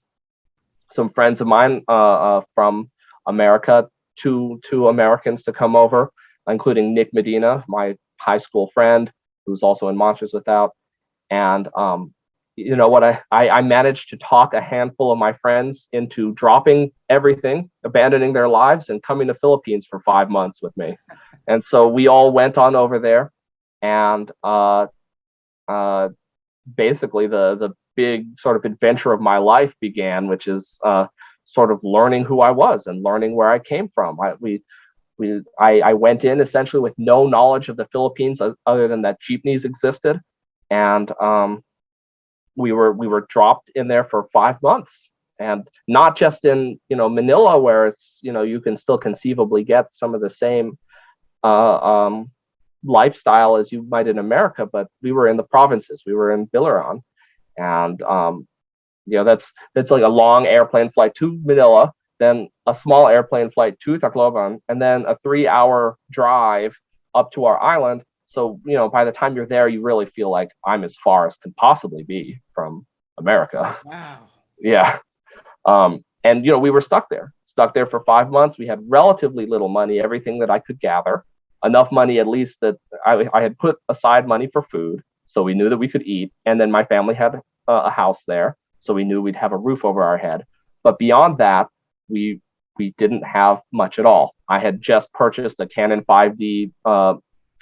Speaker 2: friends of mine from America, two Americans to come over, including Nick Medina, my high school friend, who's also in Monsters Without. And you know what, I managed to talk a handful of my friends into dropping everything, abandoning their lives, and coming to Philippines for 5 months with me. And so we all went on over there, and basically the big sort of adventure of my life began, which is sort of learning who I was and learning where I came from. I went in essentially with no knowledge of the Philippines other than that jeepneys existed, and we were dropped in there for 5 months, and not just in, you know, Manila, where it's, you know, you can still conceivably get some of the same lifestyle as you might in America, but we were in the provinces. We were in Biliran, and that's like a long airplane flight to Manila, then a small airplane flight to Tacloban, and then a 3-hour drive up to our island. So, by the time you're there, you really feel like I'm as far as can possibly be from America.
Speaker 1: Wow.
Speaker 2: Yeah. And, we were stuck there for 5 months. We had relatively little money, everything that I could gather, enough money at least that I had put aside money for food. So we knew that we could eat. And then my family had a house there. So we knew we'd have a roof over our head. But beyond that, we didn't have much at all. I had just purchased a Canon 5D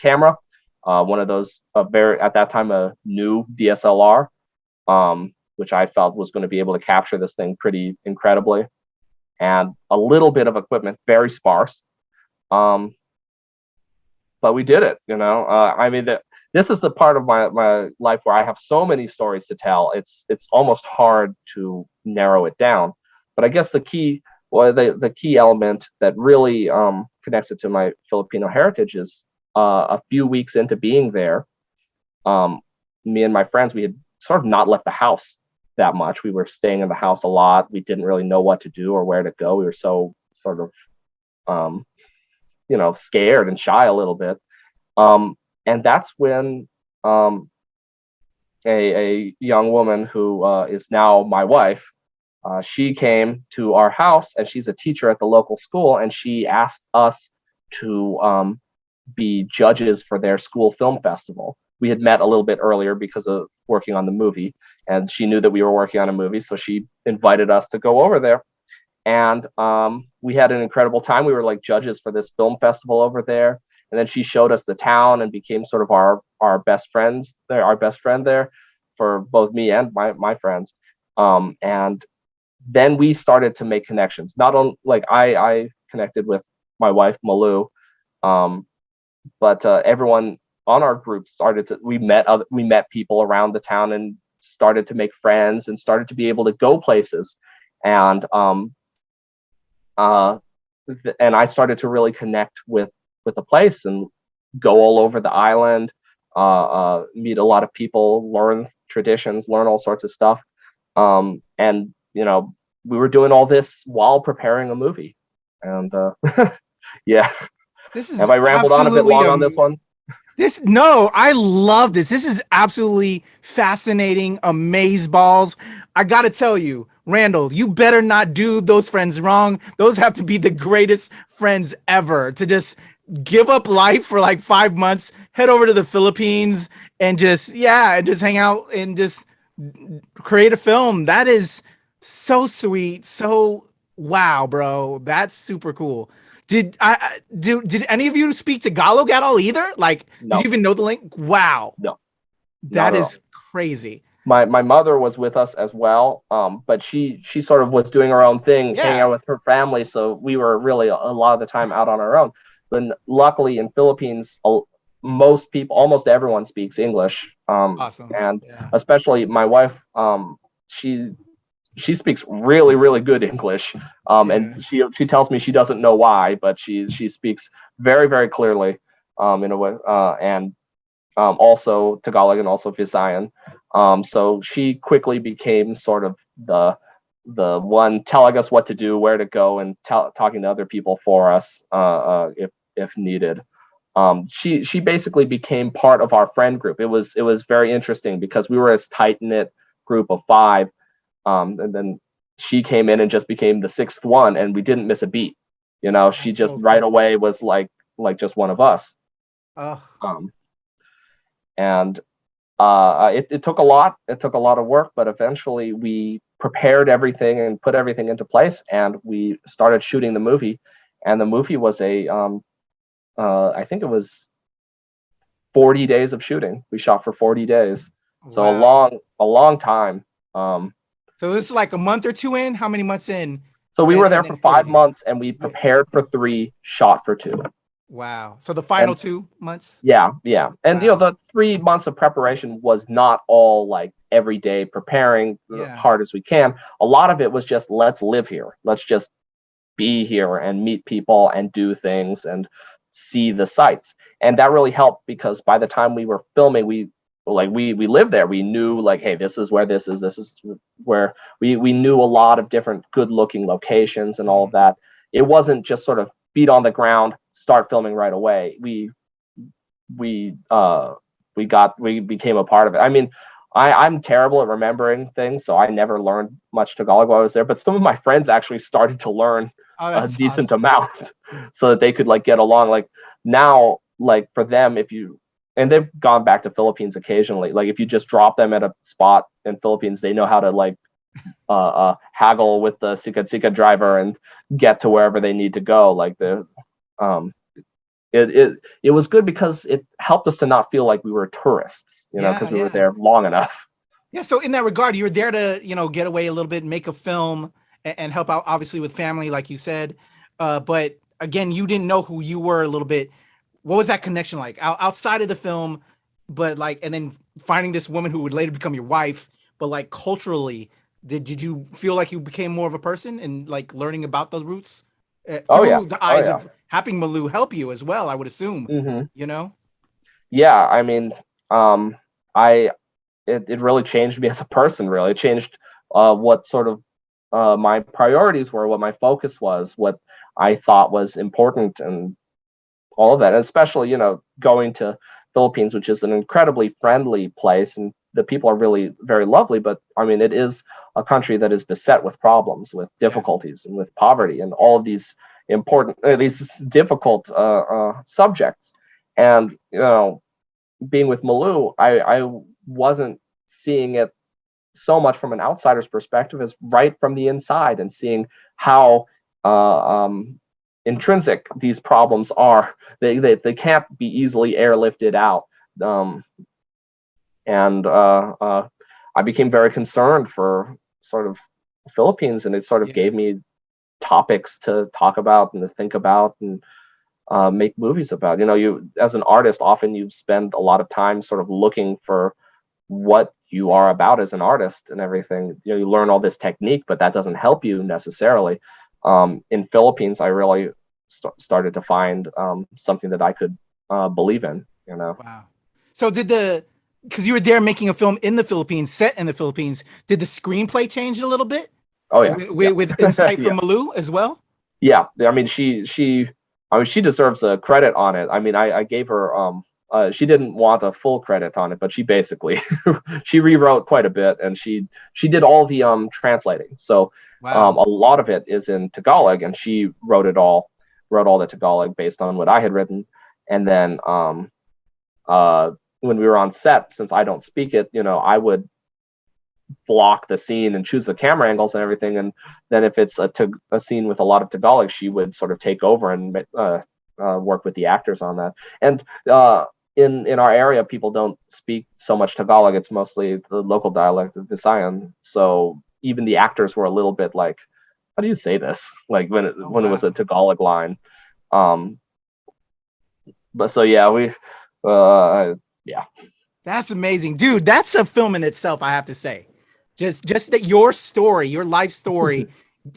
Speaker 2: camera, one of those at that time a new DSLR, which I felt was going to be able to capture this thing pretty incredibly, and a little bit of equipment, very sparse. But we did it. This is the part of my life where I have so many stories to tell. It's almost hard to narrow it down. But I guess the key element that really connects it to my Filipino heritage is a few weeks into being there, me and my friends, we had sort of not left the house that much. We were staying in the house a lot. We didn't really know what to do or where to go. We were so sort of, scared and shy a little bit. And that's when a young woman who is now my wife, she came to our house, and she's a teacher at the local school, and she asked us to be judges for their school film festival. We had met a little bit earlier because of working on the movie, and she knew that we were working on a movie, so she invited us to go over there. And we had an incredible time. We were like judges for this film festival over there. And then she showed us the town and became sort of our best friends there, our best friend there for both me and my friends. And then we started to make connections. Not only like I connected with my wife Malu, but everyone on our group we met people around the town and started to make friends and started to be able to go places. And I started to really connect with the place and go all over the island, meet a lot of people, learn traditions, learn all sorts of stuff. And we were doing all this while preparing a movie. And yeah. Have I rambled on a bit long on this one?
Speaker 1: No, I love this. This is absolutely fascinating. Amazeballs. I got to tell you, Randal, you better not do those friends wrong. Those have to be the greatest friends ever, to just give up life for like 5 months, head over to the Philippines and just hang out and just create a film. That is so sweet. So wow, bro. That's super cool. Did any of you speak Tagalog at all either? Like, no. Did you even know the language? Wow.
Speaker 2: No.
Speaker 1: That is crazy.
Speaker 2: My mother was with us as well, but she sort of was doing her own thing, hanging out with her family. So we were really a lot of the time out on our own. But luckily in Philippines, almost everyone speaks English.
Speaker 1: Awesome.
Speaker 2: And especially my wife, she speaks really, really good English. And she tells me she doesn't know why, but she speaks very, very clearly in a way. And also Tagalog and also Visayan. So she quickly became sort of the one telling us what to do, where to go, and talking to other people for us if needed. She basically became part of our friend group. It was very interesting because we were a tight-knit group of 5. And then she came in and just became the 6th one, and we didn't miss a beat. She just right away was like just one of us. And it took a lot. It took a lot of work, but eventually we prepared everything and put everything into place, and we started shooting the movie. And the movie was I think it was 40 days of shooting. We shot for 40 days. So a long time.
Speaker 1: So this is like a month or 2 in? How many months in?
Speaker 2: So we were there for 5 months, and we prepared for 3, shot for 2.
Speaker 1: Wow. So the final 2 months?
Speaker 2: Yeah. And the 3 months of preparation was not all like every day preparing as hard as we can. A lot of it was just, let's live here. Let's just be here and meet people and do things. And see the sights. And that really helped, because by the time we were filming, we lived there. We knew, like, hey, this is where this is where we knew a lot of different good looking locations and all of that. It wasn't just sort of feet on the ground, start filming right away. We became a part of it. I mean, I'm terrible at remembering things, so I never learned much Tagalog while I was there, but some of my friends actually started to learn a decent amount so that they could like get along. Like now, like for them, and they've gone back to Philippines occasionally, like if you just drop them at a spot in Philippines, they know how to like haggle with the sika driver and get to wherever they need to go. Like it was good because it helped us to not feel like we were tourists, because we were there long enough.
Speaker 1: Yeah. So in that regard, you were there to, get away a little bit, make a film and help out obviously with family, like you said. But again, you didn't know who you were a little bit. What was that connection like outside of the film, but like, and then finding this woman who would later become your wife, but like culturally, did you feel like you became more of a person and like learning about those roots through the eyes of having Malou help you as well, I would assume,
Speaker 2: Yeah. I mean, it really changed me as a person, really. It changed what sort of my priorities were, what my focus was, what I thought was important, and all of that. And especially, going to Philippines, which is an incredibly friendly place, and the people are really very lovely. But I mean, it is a country that is beset with problems, with difficulties, and with poverty, and all of these these difficult subjects. And being with Malou, I wasn't seeing it so much from an outsider's perspective as right from the inside, and seeing how intrinsic these problems are. They can't be easily airlifted out. And I became very concerned for sort of Philippines, and it sort of gave me topics to talk about and to think about and make movies about. You, as an artist, often you spend a lot of time sort of looking for what you are about as an artist and everything. You learn all this technique, but that doesn't help you necessarily. In Philippines, I really started to find something that I could believe in.
Speaker 1: Wow. So because you were there making a film in the Philippines, set in the Philippines, did the screenplay change a little bit?
Speaker 2: Oh yeah,
Speaker 1: with insight from Malou as well.
Speaker 2: Yeah, I mean she deserves a credit on it. I mean, I gave her she didn't want a full credit on it, but she basically she rewrote quite a bit, and she did all the translating. So a lot of it is in Tagalog, and she wrote all the Tagalog based on what I had written. And then when we were on set, since I don't speak it, I would block the scene and choose the camera angles and everything. And then if it's a scene with a lot of Tagalog, she would sort of take over and work with the actors on that. And in our area, people don't speak so much Tagalog. It's mostly the local dialect of Visayan. So even the actors were a little bit like, how do you say this? Like when it was a Tagalog line. But so yeah, yeah.
Speaker 1: That's amazing, dude. That's a film in itself, I have to say. Just that your story, your life story,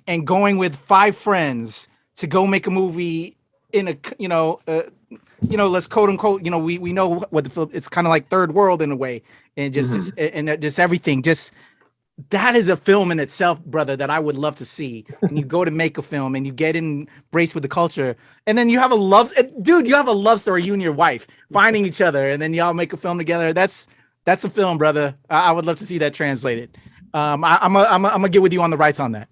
Speaker 1: and going with 5 friends to go make a movie in a let's quote unquote, we know what the film, it's kind of like third world in a way, and just everything. Just that is a film in itself, brother, that I would love to see. And you go to make a film and you get embraced with the culture, and then you have a love story, you and your wife finding each other, and then y'all make a film together. That's a film, brother. I would love to see that translated. I'm gonna get with you on the rights on that.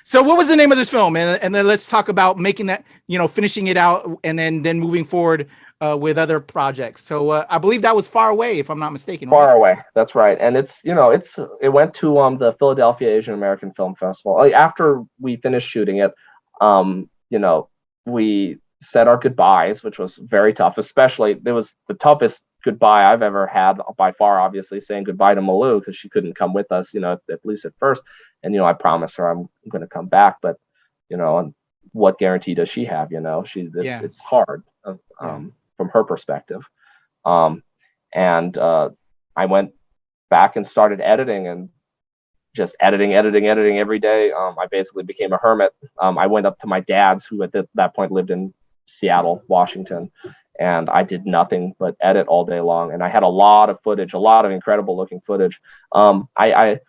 Speaker 1: So what was the name of this film? And then let's talk about making that, finishing it out, and then moving forward with other projects. So I believe that was Far Away, if I'm not mistaken.
Speaker 2: Far Away, that's right. And it went to the Philadelphia Asian American Film Festival. Like, after we finished shooting it, we said our goodbyes, which was very tough. Especially, it was the toughest goodbye I've ever had by far, obviously, saying goodbye to Malou, because she couldn't come with us, at least at first. And I promised her I'm going to come back, but and what guarantee does she have? It's hard from her perspective. And I went back and started editing, and just editing every day. I basically became a hermit. I went up to my dad's, who at that point lived in Seattle, Washington, and I did nothing but edit all day long. And I had a lot of footage, a lot of incredible looking footage. I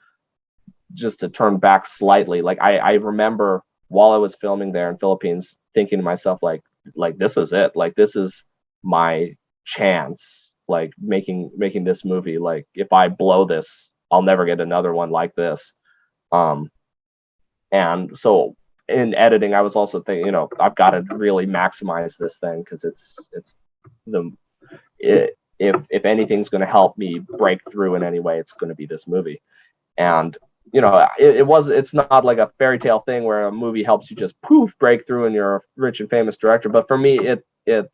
Speaker 2: just to turn back slightly, like I remember while I was filming there in Philippines, thinking to myself, like this is it, like this is my chance, like making this movie. Like if I blow this, I'll never get another one like this. And so in editing, I was also thinking, I've got to really maximize this thing, because if anything's going to help me break through in any way, it's going to be this movie. And it's not like a fairy tale thing where a movie helps you just poof break through and you're a rich and famous director. But for me, it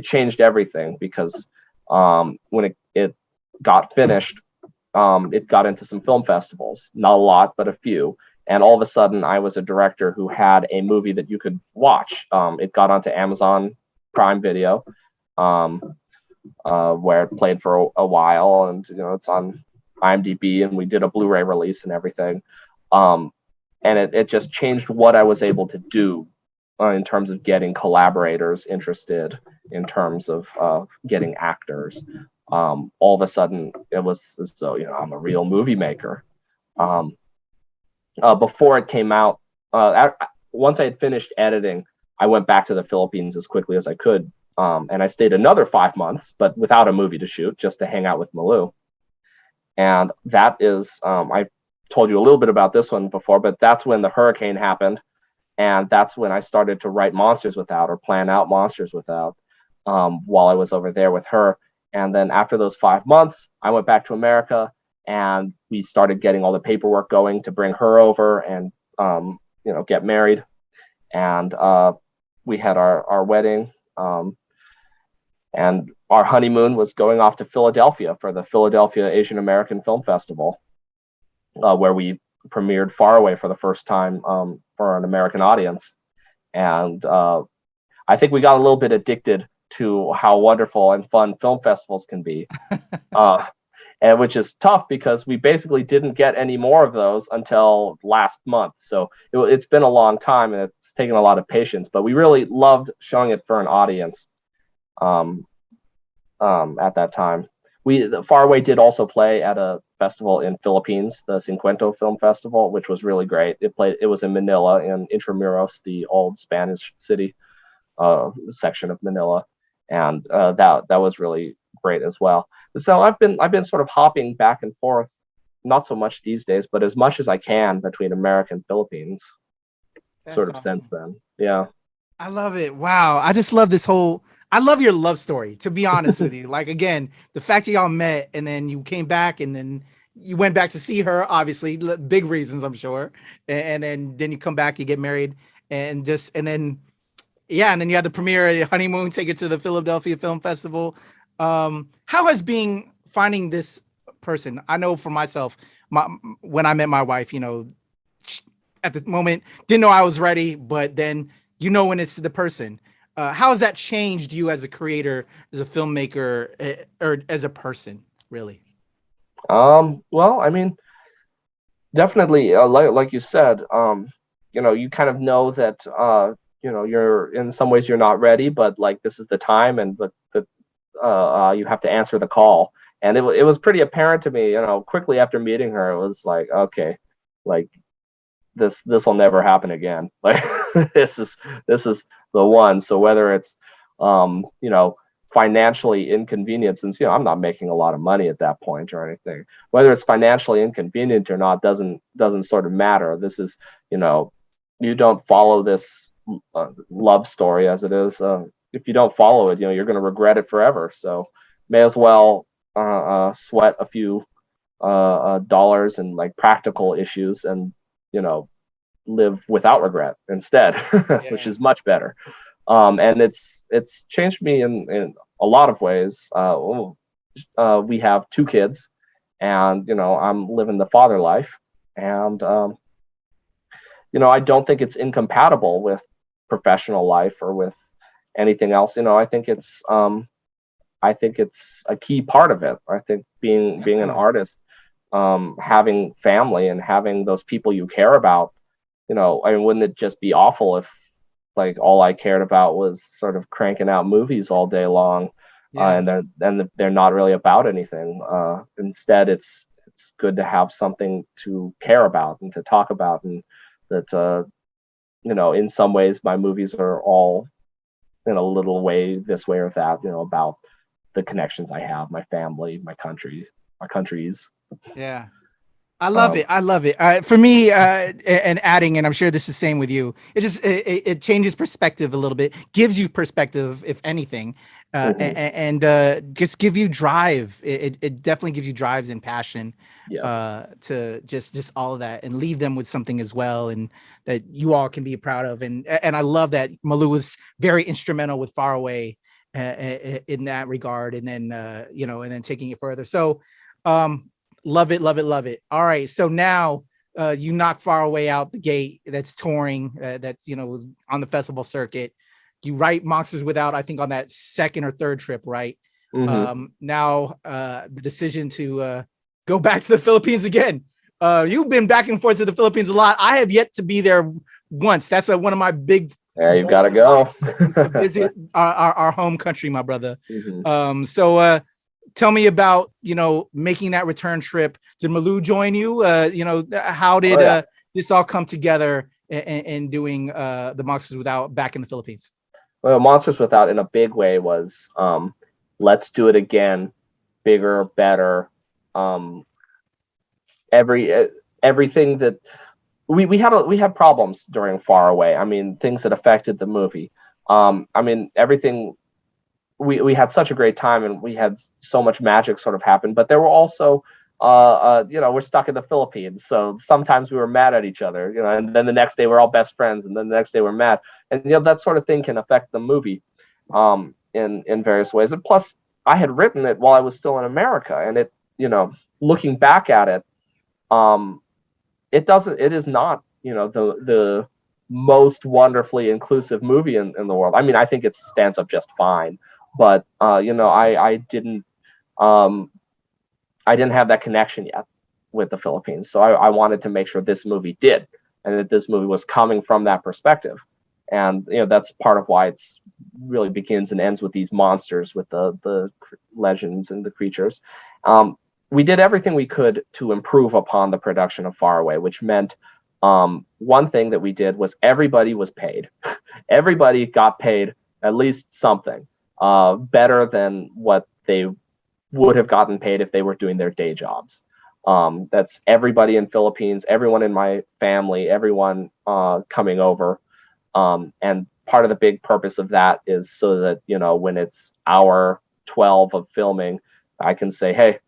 Speaker 2: changed everything, because when it got finished, it got into some film festivals, not a lot, but a few. And all of a sudden, I was a director who had a movie that you could watch. It got onto Amazon Prime Video, where it played for a while, and it's on IMDb, and we did a Blu-ray release and everything. And it just changed what I was able to do in terms of getting collaborators interested, in terms of getting actors. All of a sudden, it was as though I'm a real movie maker. Before it came out, once I had finished editing, I went back to the Philippines as quickly as I could, and I stayed another 5 months, but without a movie to shoot, just to hang out with Malou. And that is, I told you a little bit about this one before, but that's when the hurricane happened, and that's when I started to write Monsters Without, or plan out Monsters Without, while I was over there with her. And then after those 5 months, I went back to America, and we started getting all the paperwork going to bring her over and get married. And we had our wedding, and our honeymoon was going off to Philadelphia for the Philadelphia Asian American Film Festival, where we premiered Far Away for the first time for an American audience. And I think we got a little bit addicted to how wonderful and fun film festivals can be. And which is tough, because we basically didn't get any more of those until last month. So it's been a long time, and it's taken a lot of patience, but we really loved showing it for an audience at that time. The Far Away did also play at a festival in Philippines, the Cincuento Film Festival, which was really great. It was in Manila, in Intramuros, the old Spanish city section of Manila. And that was really great as well. So I've been sort of hopping back and forth, not so much these days, but as much as I can between America and Philippines. That's sort of awesome. Since then. Yeah.
Speaker 1: I love it. Wow. I just love I love your love story, to be honest with you. Like, again, the fact that y'all met and then you came back and then you went back to see her, obviously big reasons, I'm sure. And then you come back, you get married, and then you had the premiere, honeymoon, take it to the Philadelphia Film Festival. How has being finding this person? I know for myself, when I met my wife, at the moment, didn't know I was ready, but then, when it's the person, how has that changed you as a creator, as a filmmaker, or as a person, really?
Speaker 2: Well, I mean, definitely, like you said, you kind of know that, you're in some ways you're not ready, but like this is the time, and you have to answer the call. And it was pretty apparent to me, quickly after meeting her, it was like, okay, like this will never happen again. Like this is the one. So whether it's financially inconvenient, since I'm not making a lot of money at that point or anything, whether it's financially inconvenient or not doesn't sort of matter. This is you don't follow this love story as it is. If you don't follow it, you're going to regret it forever. So may as well sweat a few dollars and like practical issues, and live without regret instead, which is much better. And it's changed me in a lot of ways. We have 2 kids, and I'm living the father life, and I don't think it's incompatible with professional life or with anything else. I think it's a key part of it. I think being an artist, having family and having those people you care about, I mean, wouldn't it just be awful if like all I cared about was sort of cranking out movies all day long. And they're not really about anything. Instead, it's good to have something to care about and to talk about, and that in some ways my movies are all in a little way this way or that, about the connections I have, my family, my countries.
Speaker 1: Yeah. I love it. I love it. For me, and adding, and I'm sure this is the same with you. It changes perspective a little bit, gives you perspective, if anything, and just give you drive. It definitely gives you drives and passion, to just all of that, and leave them with something as well, and that you all can be proud of. And I love that Malou was very instrumental with Far Away, in that regard, and then and then taking it further. So, love it, love it, love it. All right, so now you knock Far Away out the gate. That's touring. That's was on the festival circuit. You write Monsters Without, I think, on that second or third trip, right? Now the decision to go back to the Philippines again. You've been back and forth to the Philippines a lot. I have yet to be there once. That's one of my big.
Speaker 2: Yeah, you've got to go
Speaker 1: visit our home country, my brother. So. Tell me about, making that return trip. Did Malou join you? How did this all come together in doing the Monsters Without back in the Philippines?
Speaker 2: Well, Monsters Without in a big way was let's do it again, bigger, better. Everything that we had problems during Far Away. I mean, things that affected the movie. Everything. We had such a great time, and we had so much magic sort of happen, but there were also, we're stuck in the Philippines. So sometimes we were mad at each other, and then the next day we're all best friends, and then the next day we're mad. And, that sort of thing can affect the movie in various ways. And plus, I had written it while I was still in America, and it, looking back at it, it is not, the most wonderfully inclusive movie in the world. I mean, I think it stands up just fine. But I didn't have that connection yet with the Philippines, so I wanted to make sure this movie did, and that this movie was coming from that perspective. And that's part of why it's really begins and ends with these monsters, with the legends and the creatures. We did everything we could to improve upon the production of Far Away, which meant one thing that we did was everybody was paid. Everybody got paid at least something. Better than what they would have gotten paid if they were doing their day jobs. That's everybody in Philippines, everyone in my family, everyone coming over. And part of the big purpose of that is so that, when it's hour 12 of filming, I can say, hey,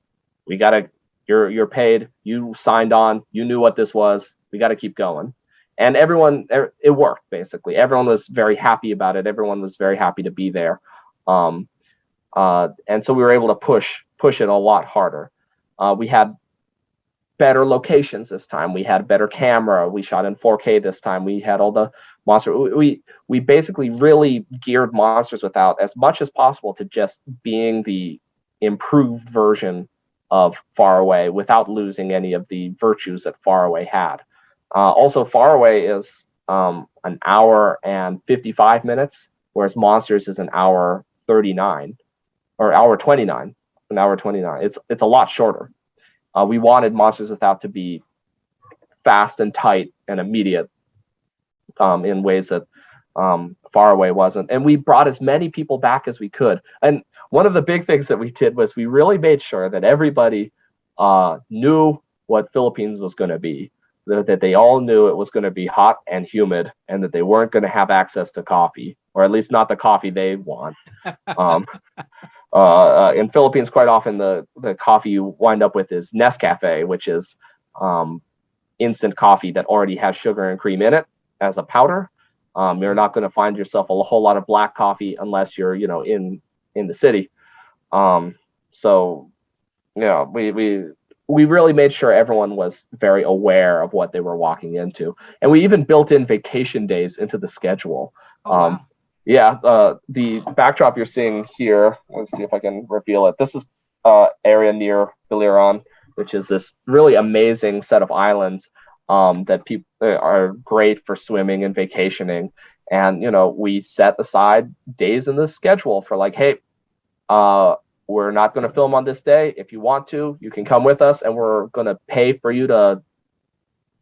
Speaker 2: you're paid, you signed on, you knew what this was, we got to keep going. And it worked, basically. Everyone was very happy about it. Everyone was very happy to be there. And so we were able to push it a lot harder. We had better locations this time. We had better camera. We shot in 4K this time. We had all the monster. We basically really geared Monsters Without as much as possible to just being the improved version of Far Away without losing any of the virtues that Far Away had. Also, Far Away is an hour and 55 minutes, whereas Monsters is an hour 39 or hour 29. An hour 29. It's a lot shorter. We wanted Monsters Without to be fast and tight and immediate in ways that Far Away wasn't. And we brought as many people back as we could. And one of the big things that we did was we really made sure that everybody knew what Philippines was going to be, that they all knew it was going to be hot and humid, and that they weren't going to have access to coffee, or at least not the coffee they want. In Philippines, quite often the coffee you wind up with is Nescafe, which is instant coffee that already has sugar and cream in it as a powder. You're not going to find yourself a whole lot of black coffee unless you're, in the city. We really made sure everyone was very aware of what they were walking into, and we even built in vacation days into the schedule.
Speaker 1: Wow.
Speaker 2: The backdrop you're seeing here, let's see if I can reveal it. This is area near Biliran, which is this really amazing set of islands that people are great for swimming and vacationing. And, we set aside days in the schedule for like, hey, we're not going to film on this day. If you want to, you can come with us, and we're going to pay for you to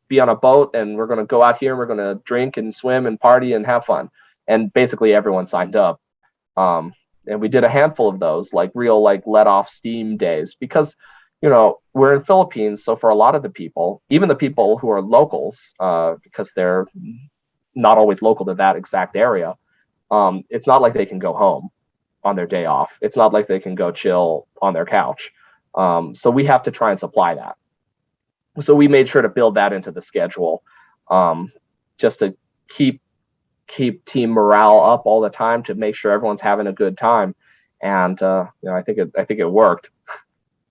Speaker 2: be on a boat, and we're going to go out here and we're going to drink and swim and party and have fun. And basically everyone signed up. And we did a handful of those, like real, like let off steam days, because, we're in Philippines. So for a lot of the people, even the people who are locals, because they're not always local to that exact area, it's not like they can go home on their day off. It's not like they can go chill on their couch. So we have to try and supply that. So we made sure to build that into the schedule, just to keep team morale up all the time, to make sure everyone's having a good time. And I think it worked.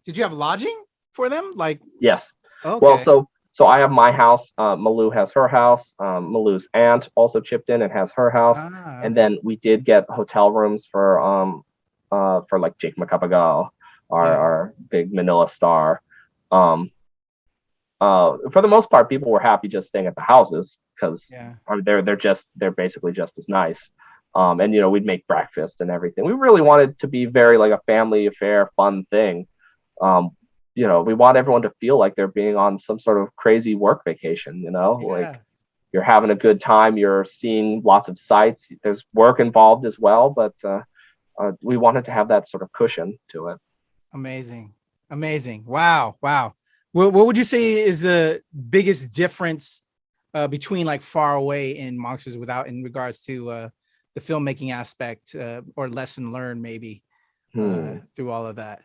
Speaker 1: Did you have lodging for them? Like,
Speaker 2: yes.
Speaker 1: Okay.
Speaker 2: Well, so I have my house. Malou has her house. Malou's aunt also chipped in and has her house.
Speaker 1: Okay.
Speaker 2: And then we did get hotel rooms for like Jake Macapagal, our big Manila star. For the most part, people were happy just staying at the houses, because they're basically just as nice. And we'd make breakfast and everything. We really wanted to be very like a family affair, fun thing. We want everyone to feel like they're being on some sort of crazy work vacation, like you're having a good time, you're seeing lots of sights. There's work involved as well, but we wanted to have that sort of cushion to it.
Speaker 1: Amazing. Wow. What would you say is the biggest difference between like Far Away and Monsters Without, in regards to the filmmaking aspect, or lesson learned maybe through all of that?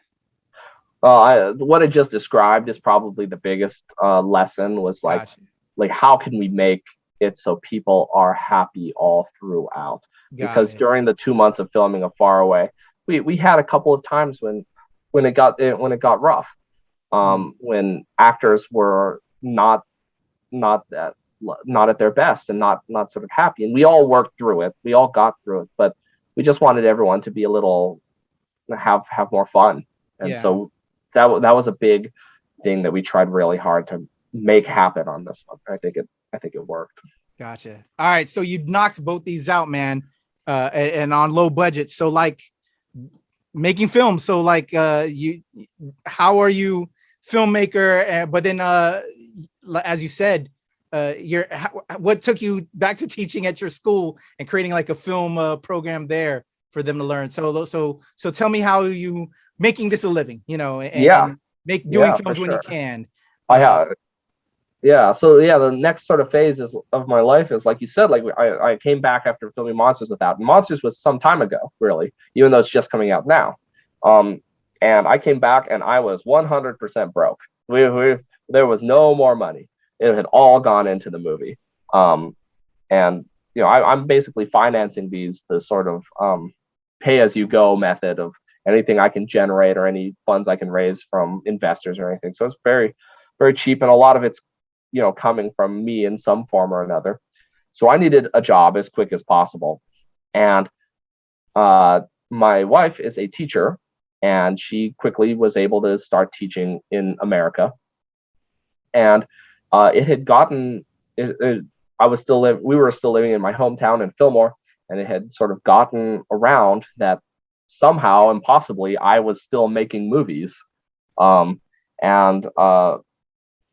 Speaker 2: What I just described is probably the biggest lesson, was like,
Speaker 1: Gotcha.
Speaker 2: like how can we make it so people are happy all throughout? Because during the 2 months of filming of Far Away, we had a couple of times when it got rough, when actors were not at their best and not sort of happy, and we all worked through it. We all got through it, but we just wanted everyone to be a little have more fun, and so that was a big thing that we tried really hard to make happen on this one. I think it worked.
Speaker 1: Gotcha. All right, so you knocked both these out, man, and on low budget. So like making films. So like how are you filmmaker? But then as you said, what took you back to teaching at your school and creating like a film program there for them to learn? So tell me how you making this a living, and doing films when you can.
Speaker 2: So the next sort of phase of my life is, like you said, like I came back after filming Monsters Without. Monsters was some time ago, really, even though it's just coming out now. And I came back and I was 100% broke. There was no more money. It had all gone into the movie. And I'm basically financing the sort of pay as you go method of anything I can generate or any funds I can raise from investors or anything. So it's very, very cheap, and a lot of it's coming from me in some form or another. So I needed a job as quick as possible, and my wife is a teacher, and she quickly was able to start teaching in America. And it had gotten we were still living in my hometown in Fillmore, and it had sort of gotten around that somehow and possibly I was still making movies. And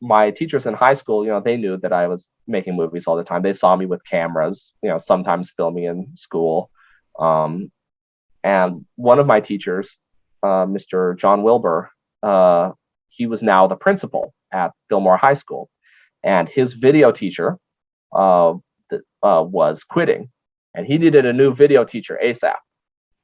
Speaker 2: my teachers in high school, they knew that I was making movies all the time. They saw me with cameras, sometimes filming in school. And one of my teachers, Mr. John Wilbur, he was now the principal at Fillmore High School, and his video teacher was quitting, and he needed a new video teacher ASAP.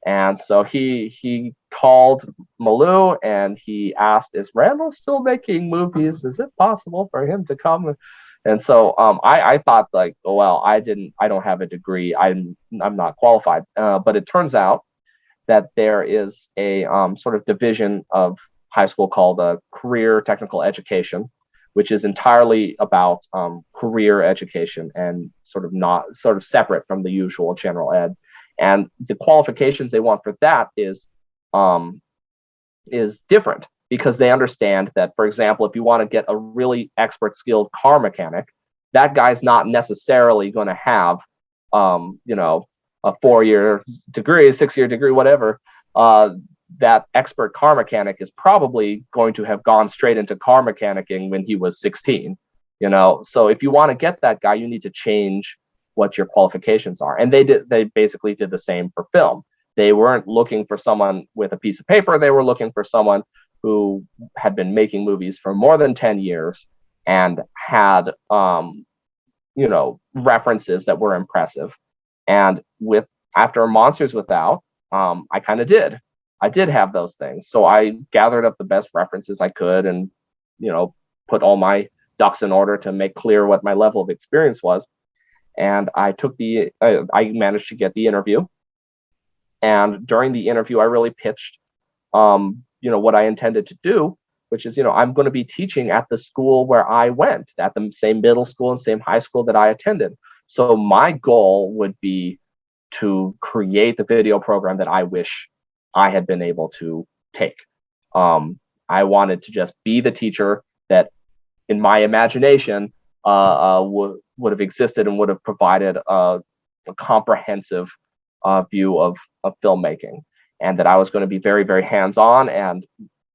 Speaker 2: And so he called Malou and he asked, "Is Randal still making movies? Is it possible for him to come?" And so I thought, like, oh, well, I don't have a degree. I'm not qualified. But it turns out that there is a sort of division of high school called career technical education, which is entirely about career education and sort of separate from the usual general ed. And the qualifications they want for that is different, because they understand that, for example, if you want to get a really expert skilled car mechanic, that guy's not necessarily going to have you know, a 4-year degree, 6-year degree, whatever, that expert car mechanic is probably going to have gone straight into car mechanicking when he was 16, you know. So if you want to get that guy, you need to change what your qualifications are. And they basically did the same for film. They weren't looking for someone with a piece of paper. They were looking for someone who had been making movies for more than 10 years and had, you know, references that were impressive. And with after Monsters Without, I kind of did. I did have those things. So I gathered up the best references I could and, you know, put all my ducks in order to make clear what my level of experience was. And I managed to get the interview. And during the interview, I really pitched, you know, what I intended to do, which is, you know, I'm going to be teaching at the school where I went, at the same middle school and same high school that I attended. So my goal would be to create the video program that I wish I had been able to take. I wanted to just be the teacher that, in my imagination, would have existed and would have provided a comprehensive view of filmmaking, and that I was going to be very, very hands-on and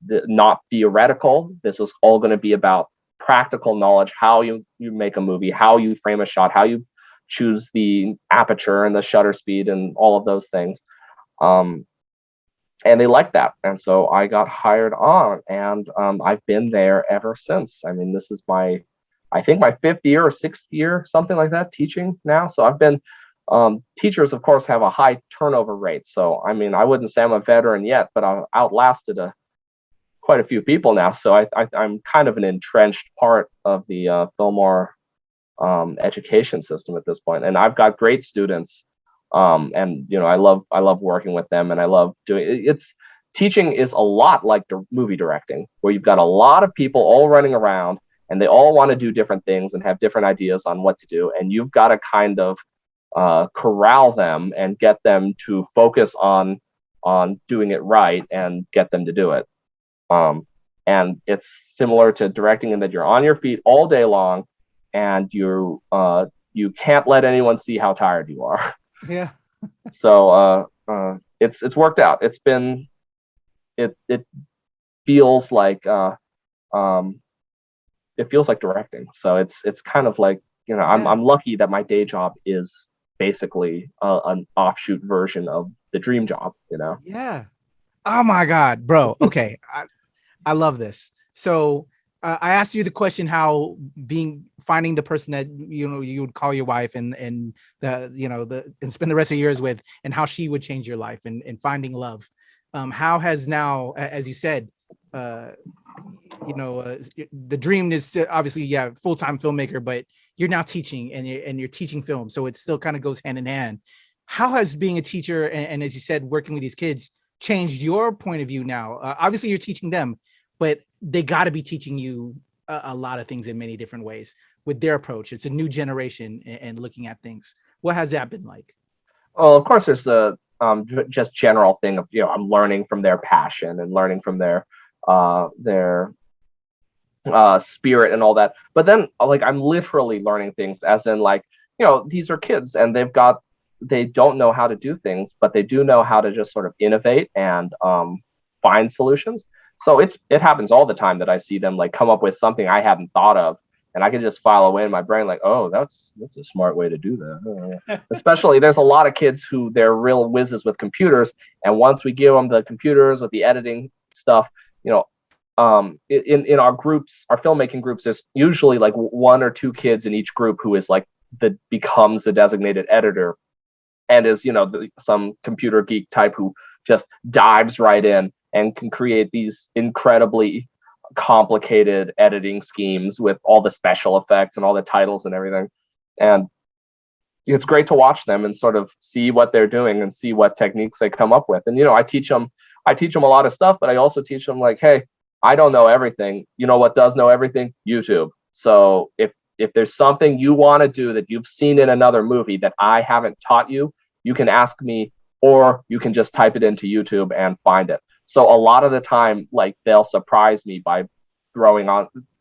Speaker 2: not theoretical. This was all going to be about practical knowledge, how you make a movie, how you frame a shot, how you choose the aperture and the shutter speed and all of those things. And they liked that. And so I got hired on, and I've been there ever since. I mean, this is I think my 5th year or 6th year, something like that, teaching now. So I've been, teachers, of course, have a high turnover rate. So, I mean, I wouldn't say I'm a veteran yet, but I've outlasted quite a few people now. So I'm kind of an entrenched part of the Fillmore education system at this point. And I've got great students. And, you know, I love working with them, and I love doing it's teaching is a lot like movie directing, where you've got a lot of people all running around and they all want to do different things and have different ideas on what to do. And you've got to kind of corral them and get them to focus on doing it right and get them to do it. And it's similar to directing in that you're on your feet all day long, and you can't let anyone see how tired you are.
Speaker 1: Yeah.
Speaker 2: So it's worked out. It's been it feels like it feels like directing. So it's kind of like, you know, I'm lucky that my day job is basically an offshoot version of the dream job, you know.
Speaker 1: Yeah. Oh my God, bro. Okay. I love this. So I asked you the question, how finding the person that, you know, you would call your wife and the, you know, and spend the rest of your years with, and how she would change your life and finding love. How has now, as you said, you know, the dream is obviously, full-time filmmaker, but you're now teaching and you're teaching film. So it still kind of goes hand in hand. How has being a teacher and as you said, working with these kids changed your point of view now? Obviously you're teaching them, but they got to be teaching you a lot of things in many different ways with their approach. It's a new generation and looking at things. What has that been like?
Speaker 2: Well, of course, there's the just general thing of, you know, I'm learning from their passion and learning from their spirit and all that. But then, like, I'm literally learning things, as in, like, you know, these are kids and they don't know how to do things, but they do know how to just sort of innovate and find solutions. So it happens all the time that I see them like come up with something I hadn't thought of, and I can just file away in my brain like, oh, that's a smart way to do that. Especially there's a lot of kids who they're real whizzes with computers, and once we give them the computers with the editing stuff, you know, in our groups, our filmmaking groups, there's usually like 1 or 2 kids in each group who is like becomes the designated editor, and is, you know, some computer geek type who just dives right in and can create these incredibly complicated editing schemes with all the special effects and all the titles and everything. And it's great to watch them and sort of see what they're doing and see what techniques they come up with. And, you know, I teach them a lot of stuff, but I also teach them like, hey, I don't know everything. You know what does know everything? YouTube. So if there's something you want to do that you've seen in another movie that I haven't taught you, you can ask me, or you can just type it into YouTube and find it. So a lot of the time, like, they'll surprise me by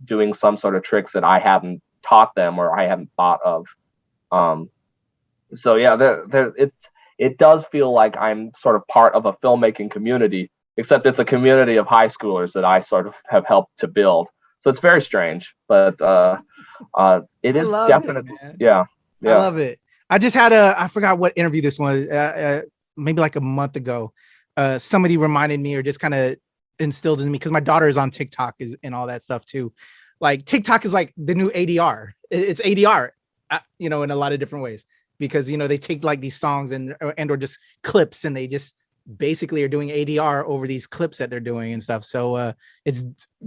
Speaker 2: doing some sort of tricks that I hadn't taught them or I hadn't thought of. So yeah, it does feel like I'm sort of part of a filmmaking community, except it's a community of high schoolers that I sort of have helped to build. So it's very strange, but it
Speaker 1: I
Speaker 2: is
Speaker 1: love it,
Speaker 2: definitely,
Speaker 1: man.
Speaker 2: yeah,
Speaker 1: I
Speaker 2: yeah.
Speaker 1: love it. I just had I forgot what interview this was, maybe like a month ago. Somebody reminded me or just kind of instilled in me because my daughter is on TikTok and all that stuff too. Like TikTok is like the new ADR. It's ADR, in a lot of different ways because they take like these songs or just clips and they just basically are doing ADR over these clips that they're doing and stuff. So it's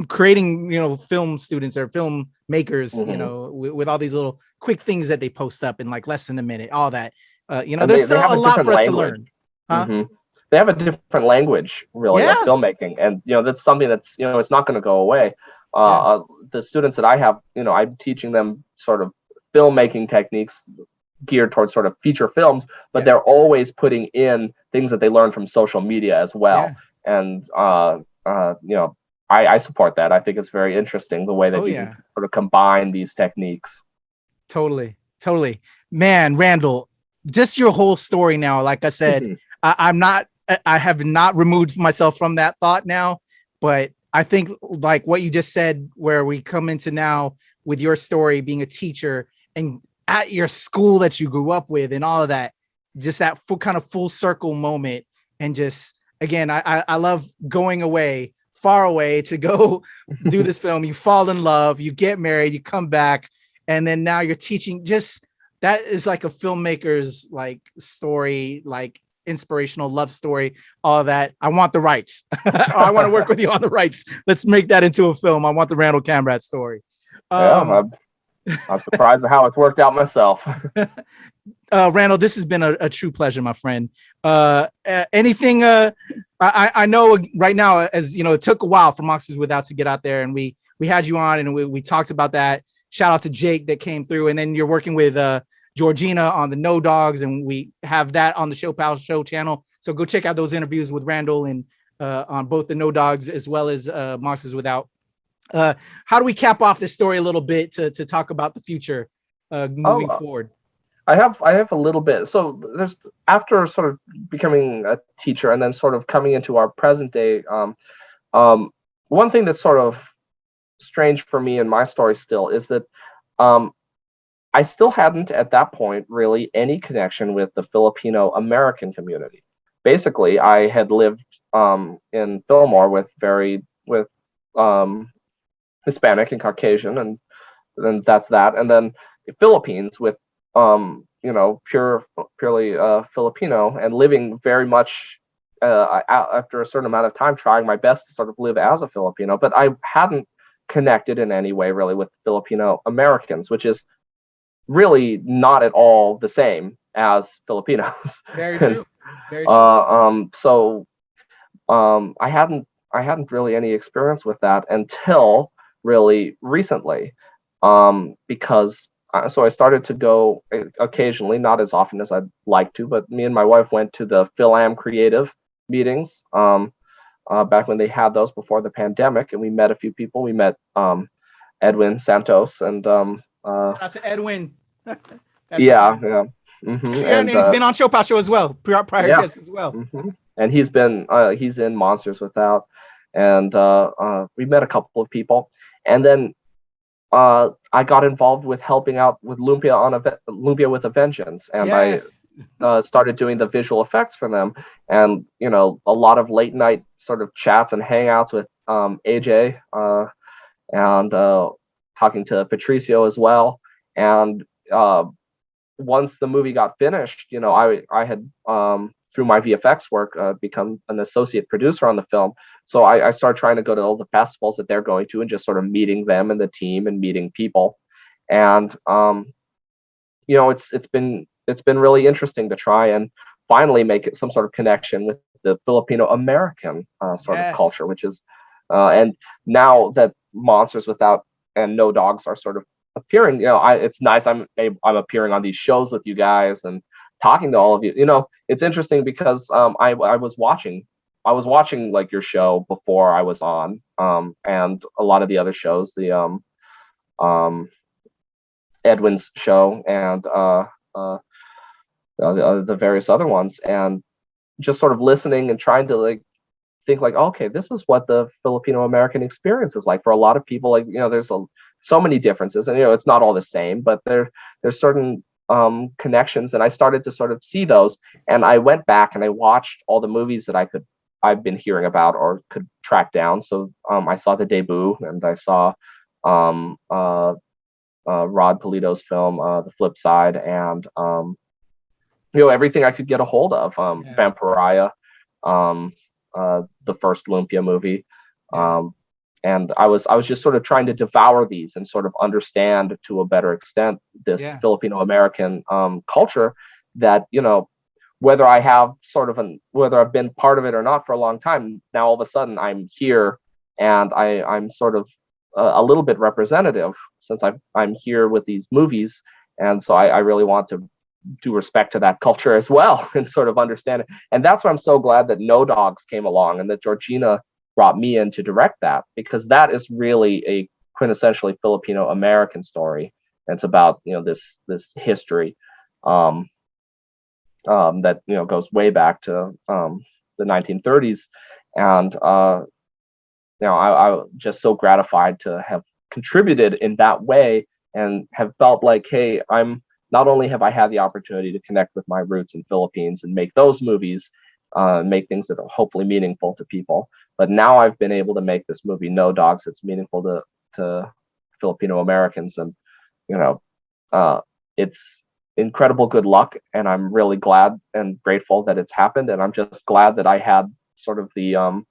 Speaker 1: creating film students or film makers with all these little quick things that they post up in like less than a minute, all that.
Speaker 2: And
Speaker 1: There's
Speaker 2: they
Speaker 1: still
Speaker 2: have
Speaker 1: a
Speaker 2: a
Speaker 1: lot
Speaker 2: different
Speaker 1: for us to
Speaker 2: language.
Speaker 1: learn. Huh?
Speaker 2: They have a different language, really, of
Speaker 1: Yeah.
Speaker 2: filmmaking, and that's something that's it's not going to go away. The students that I have, I'm teaching them sort of filmmaking techniques geared towards sort of feature films, but they're always putting in things that they learn from social media as well. And I support that. I think it's very interesting the way that you can sort of combine these techniques.
Speaker 1: Totally. Man, Randal, just your whole story now, like I said, I have not removed myself from that thought now, but I think like what you just said, where we come into now with your story being a teacher and at your school that you grew up with and all of that, just that kind of full circle moment. And just, again, I love going away, far away to go do this film. You fall in love, you get married, you come back, and then now you're teaching. Just that is like a filmmaker's like story, like inspirational love story, all of that. I want the rights. I want to work with you on the rights. Let's make that into a film. I want the Randal Kamradt story.
Speaker 2: I'm surprised at how it's worked out myself.
Speaker 1: Randal, this has been a true pleasure, my friend. Anything I know right now, as it took a while for Monsters Without to get out there, and we had you on and we talked about that. Shout out to Jake that came through, and then you're working with Georgina on the No Dogs, and we have that on the ShoPowSho channel. So go check out those interviews with Randal and on both the No Dogs as well as Monsters Without. How do we cap off this story a little bit to talk about the future moving forward?
Speaker 2: I have a little bit. So there's, after sort of becoming a teacher and then sort of coming into our present day, one thing that's sort of strange for me in my story still is that I still hadn't at that point really any connection with the Filipino American community. Basically, I had lived in Fillmore with Hispanic and Caucasian, and then that's that. And then the Philippines with purely Filipino, and living very much after a certain amount of time trying my best to sort of live as a Filipino, but I hadn't connected in any way really with Filipino Americans, which is really not at all the same as Filipinos.
Speaker 1: Very true. Very true.
Speaker 2: So I hadn't really any experience with that until really recently, because so I started to go occasionally, not as often as I'd like to, but me and my wife went to the Philam Creative meetings back when they had those before the pandemic, and we met a few people. We met Edwin Santos and
Speaker 1: shout out to Edwin.
Speaker 2: yeah.
Speaker 1: And he's been on ShoPowSho as well, prior guests as well.
Speaker 2: And he's in Monsters Without, and we met a couple of people, and then I got involved with helping out with Lumpia with a Vengeance, and I started doing the visual effects for them, and a lot of late night sort of chats and hangouts with AJ, and talking to Patricio as well. And once the movie got finished, I had through my VFX work become an associate producer on the film. So I started trying to go to all the festivals that they're going to and just sort of meeting them and the team and meeting people. And it's been really interesting to try and finally make it some sort of connection with the Filipino American sort of culture, which is and now that Monsters Without and No Dogs are sort of appearing, it's nice I'm appearing on these shows with you guys and talking to all of you. It's interesting because I was watching like your show before I was on, and a lot of the other shows, the Edwin's show, and the various other ones, and just sort of listening and trying to like think like, okay, this is what the Filipino American experience is like. For a lot of people, like, there's so many differences, and it's not all the same, but there's certain connections, and I started to sort of see those, and I went back and I watched all the movies that I've been hearing about or could track down. So I saw The Debut, and I saw um, uh, Rod Polito's film, The Flip Side, and everything I could get a hold of, Vampiraya, the first Lumpia movie. And I was just sort of trying to devour these and sort of understand to a better extent this Filipino American culture that, whether I have whether I've been part of it or not for a long time, now all of a sudden I'm here, and I'm sort of a little bit representative since I'm here with these movies. And so I really want to do respect to that culture as well and sort of understand it. And that's why I'm so glad that No Dogs came along and that Georgina brought me in to direct that, because that is really a quintessentially Filipino American story. And it's about, this history that, goes way back to the 1930s. And I'm just so gratified to have contributed in that way and have felt like, hey, not only have I had the opportunity to connect with my roots in Philippines and make those movies, make things that are hopefully meaningful to people, but now I've been able to make this movie No Dogs that's meaningful to Filipino Americans. And it's incredible good luck, and I'm really glad and grateful that it's happened. And I'm just glad that I had sort of the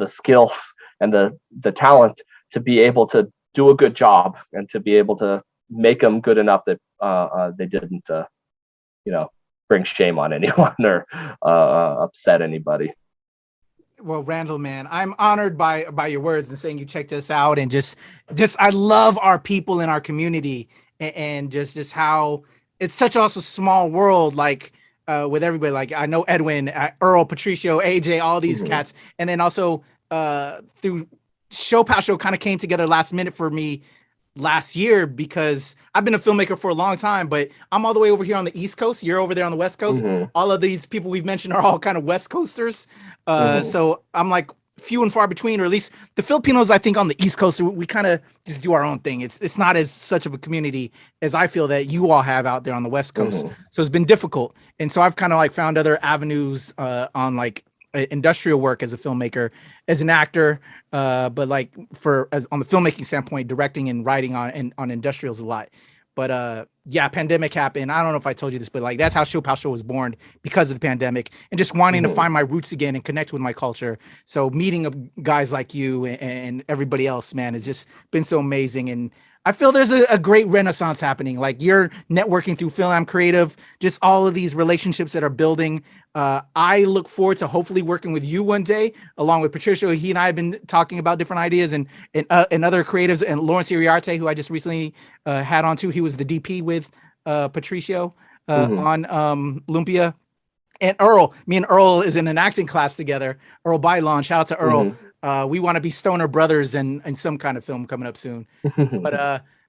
Speaker 2: skills and the talent to be able to do a good job and to be able to make them good enough that they didn't bring shame on anyone or upset anybody.
Speaker 1: Well, Randal, man, I'm honored by your words and saying you checked us out, and just I love our people in our community, and just how it's such also small world, like with everybody. Like I know Edwin, Earl, Patricio, AJ, all these cats, and then also through ShoPowSho kind of came together last minute for me last year, because I've been a filmmaker for a long time, but I'm all the way over here on the East Coast. You're over there on the West Coast. All of these people we've mentioned are all kind of West Coasters. So I'm like few and far between, or at least the Filipinos, I think on the East Coast, we kind of just do our own thing. It's not as such of a community as I feel that you all have out there on the West Coast. So it's been difficult. And so I've kind of like found other avenues on like industrial work as a filmmaker, as an actor, but like on the filmmaking standpoint, directing and writing on industrials a lot. But pandemic happened. I don't know if I told you this, but like that's how ShoPowSho was born, because of the pandemic, and just wanting to find my roots again and connect with my culture. So meeting guys like you and everybody else, man, has just been so amazing. And I feel there's a great renaissance happening. Like you're networking through Film Creative, just all of these relationships that are building. I look forward to hopefully working with you one day, along with Patricia. He and I have been talking about different ideas, and other creatives, and Lawrence Iriarte, who I just recently had on too. He was the DP with Patricio on Lumpia. And Earl, me and Earl is in an acting class together. Earl Bylon, shout out to Earl. We want to be stoner brothers in some kind of film coming up soon.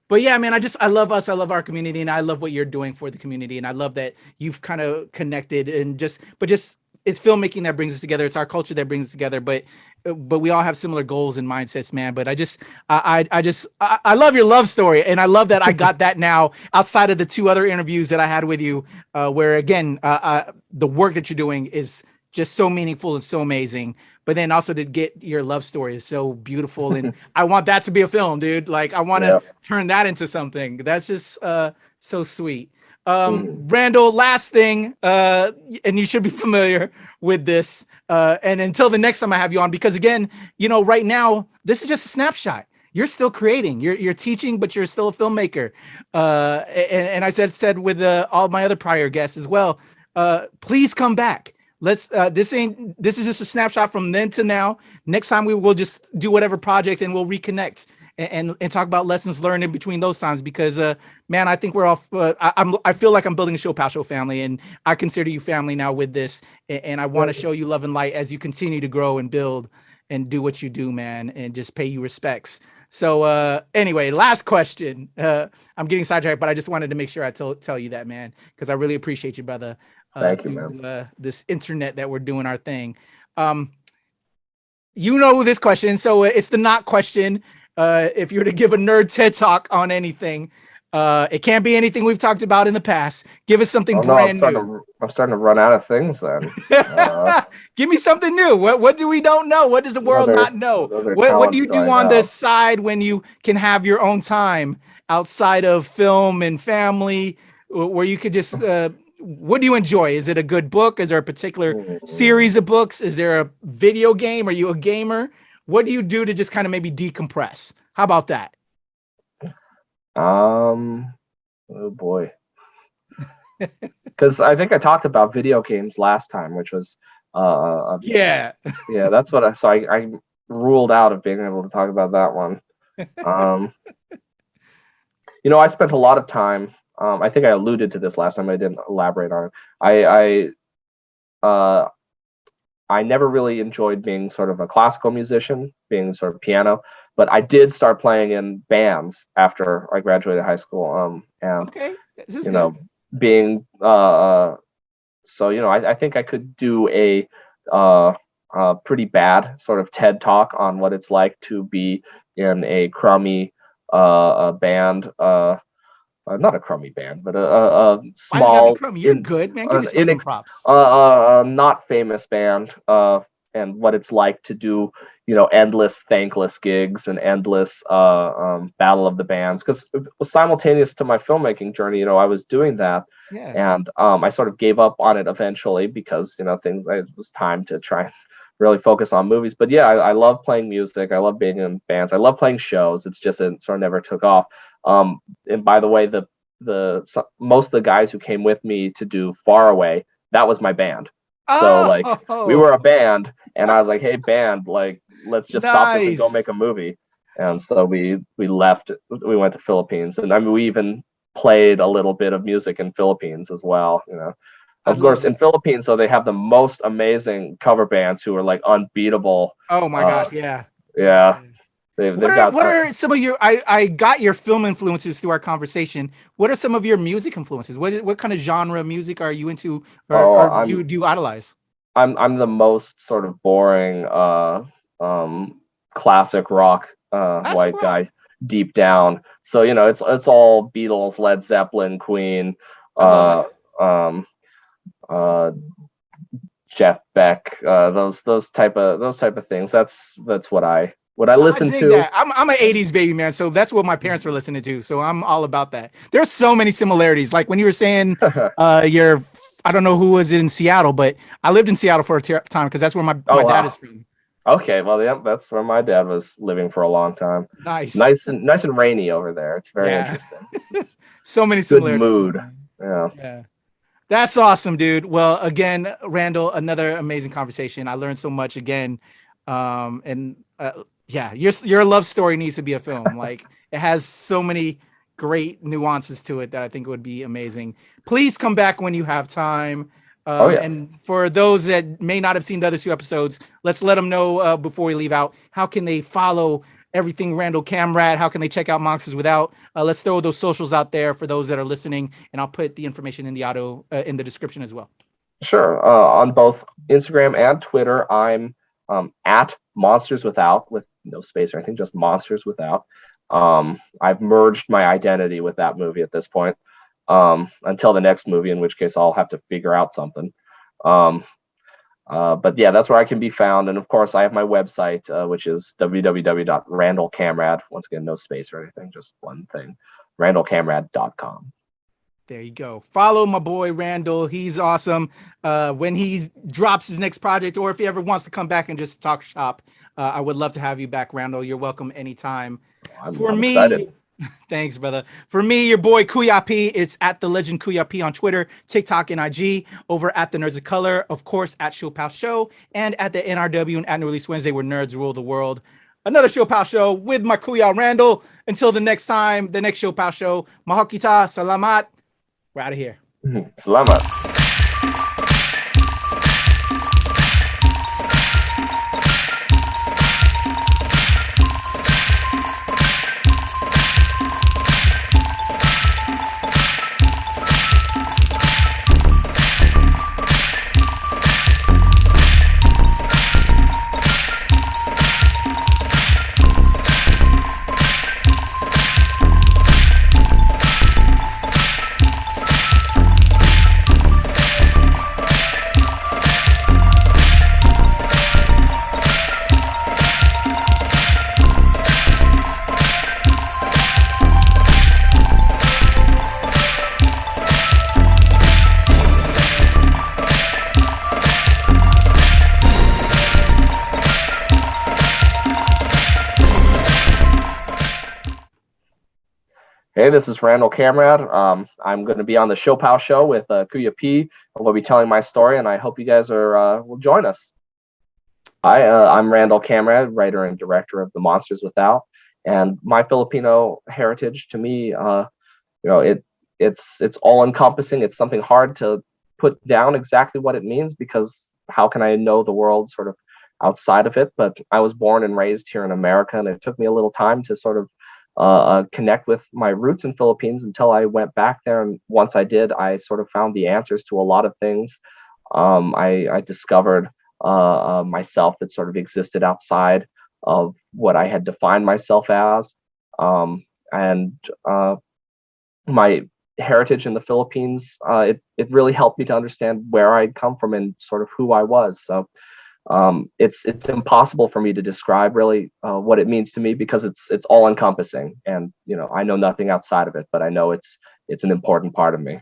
Speaker 1: But yeah, man, I love us. I love our community, and I love what you're doing for the community. And I love that you've kind of connected, and just it's filmmaking that brings us together. It's our culture that brings us together. But we all have similar goals and mindsets, man. But I love your love story, and I love that I got that now outside of the two other interviews that I had with you, where again, the work that you're doing is just so meaningful and so amazing. But then also to get your love story is so beautiful, and I want that to be a film, dude. Like I want to turn that into something. That's just so sweet. Randal, last thing, and you should be familiar with this. And until the next time I have you on, because again, right now this is just a snapshot. You're still creating. You're teaching, but you're still a filmmaker. And I said with all my other prior guests as well. Please come back. Let's this is just a snapshot from then to now. Next time we will just do whatever project, and we'll reconnect and talk about lessons learned in between those times, because man, I think we're off. I feel like I'm building a ShoPowSho family, and I consider you family now with this, and I want to show you love and light as you continue to grow and build and do what you do, man, and just pay you respects. So anyway, last question. I'm getting sidetracked, but I just wanted to make sure I tell you that, man, because I really appreciate you, brother.
Speaker 2: Thank you,
Speaker 1: Through
Speaker 2: man.
Speaker 1: this internet that we're doing our thing. You know this question, so it's the not question. If you were to give a nerd TED talk on anything, it can't be anything we've talked about in the past. Give us something
Speaker 2: Oh no,
Speaker 1: brand new.
Speaker 2: I'm starting to run out of things then.
Speaker 1: Give me something new. What do we don't know? What does the world not know?
Speaker 2: what other
Speaker 1: What do
Speaker 2: talent
Speaker 1: you
Speaker 2: do I
Speaker 1: do on the
Speaker 2: have?
Speaker 1: side when you can have your own time outside of film and family, where you could just what do you enjoy? Is it a good book? Is there a particular series of books? Is there a video game? Are you a gamer? What do you do to just kind of maybe decompress? How about that?
Speaker 2: Oh boy. Because I think I talked about video games last time, which was
Speaker 1: Yeah.
Speaker 2: yeah, that's what I ruled out of being able to talk about that one. I spent a lot of time. I think I alluded to this last time. I didn't elaborate on it. I never really enjoyed being sort of a classical musician, being sort of piano, but I did start playing in bands after I graduated high school. And
Speaker 1: Okay. This is
Speaker 2: you
Speaker 1: good.
Speaker 2: know, being so I think I could do a pretty bad sort of TED talk on what it's like to be in a crummy band. Not a crummy band, but a
Speaker 1: Why does it gotta be
Speaker 2: small,
Speaker 1: crummy? You're good, man. Give yourself some props.
Speaker 2: not famous band, and what it's like to do, endless thankless gigs and endless battle of the bands. Because simultaneous to my filmmaking journey, I was doing that,
Speaker 1: Yeah.
Speaker 2: and I sort of gave up on it eventually because it was time to try and really focus on movies. But yeah, I love playing music. I love being in bands. I love playing shows. It's just it sort of never took off. And by the way, most of the guys who came with me to do Far Away, that was my band. So like we were a band, and I was like, hey band, like let's just stop this and go make a movie. And so we left. We went to Philippines, and I mean we even played a little bit of music in Philippines as well. Of course, in Philippines, so they have the most amazing cover bands who are like unbeatable.
Speaker 1: Oh my gosh, yeah.
Speaker 2: Yeah.
Speaker 1: What are some of your? I got your film influences through our conversation. What are some of your music influences? What kind of genre of music are you into, or do you idolize?
Speaker 2: I'm the most sort of boring classic rock white guy deep down. So it's all Beatles, Led Zeppelin, Queen, Jeff Beck, those type of things. That's what I listen to.
Speaker 1: That. I'm an 80s baby, man, so that's what my parents were listening to, so I'm all about that. There's so many similarities, like when you were saying I don't know who was in Seattle, but I lived in Seattle for a time because that's where my dad is from.
Speaker 2: Okay, well, yeah, that's where my dad was living for a long time. Nice and rainy over there. It's very interesting. It's
Speaker 1: so many similarities.
Speaker 2: Good mood. Yeah.
Speaker 1: That's awesome, dude. Well, again, Randal, another amazing conversation. I learned so much again. Your love story needs to be a film. Like it has so many great nuances to it that I think would be amazing. Please come back when you have time.
Speaker 2: Yes.
Speaker 1: And for those that may not have seen the other 2 episodes, let's let them know before we leave out, how can they follow everything Randal Kamradt? How can they check out Monsters Without? Let's throw those socials out there for those that are listening, and I'll put the information in the in the description as well.
Speaker 2: Sure. On both Instagram and Twitter, I'm at Monsters Without, with no space or anything, just Monsters Without. I've merged my identity with that movie at this point, until the next movie, in which case I'll have to figure out something. But yeah, that's where I can be found. And of course, I have my website, which is www.randalkamradt. Once again, no space or anything, just one thing, randalkamradt.com.
Speaker 1: There you go. Follow my boy Randal. He's awesome. When he drops his next project, or if he ever wants to come back and just talk shop, I would love to have you back, Randal. You're welcome anytime.
Speaker 2: I'm excited.
Speaker 1: Thanks, brother. For me, your boy Kuya P, it's at the legend Kuya P on Twitter, TikTok, and IG. Over at the Nerds of Color, of course, at ShoPowSho, and at the NRW and at New Release Wednesday, where nerds rule the world. Another ShoPowSho with my Kuya Randal. Until the next time, the next ShoPowSho. Mahal kita, salamat. We're out of here.
Speaker 2: Salamat. Hey, this is Randal Kamradt. I'm going to be on the ShoPowSho with Kuya P. I will be telling my story, and I hope you guys will join us. Hi, I'm Randal Kamradt, writer and director of The Monsters Without, and my Filipino heritage, to me, it's all encompassing. It's something hard to put down exactly what it means, because how can I know the world sort of outside of it? But I was born and raised here in America, and it took me a little time to sort of connect with my roots in Philippines until I went back there. And once I did, I sort of found the answers to a lot of things. I discovered myself that sort of existed outside of what I had defined myself as. And my heritage in the Philippines, it really helped me to understand where I'd come from and sort of who I was. So it's impossible for me to describe really what it means to me, because it's all encompassing, and I know nothing outside of it, but I know it's an important part of me.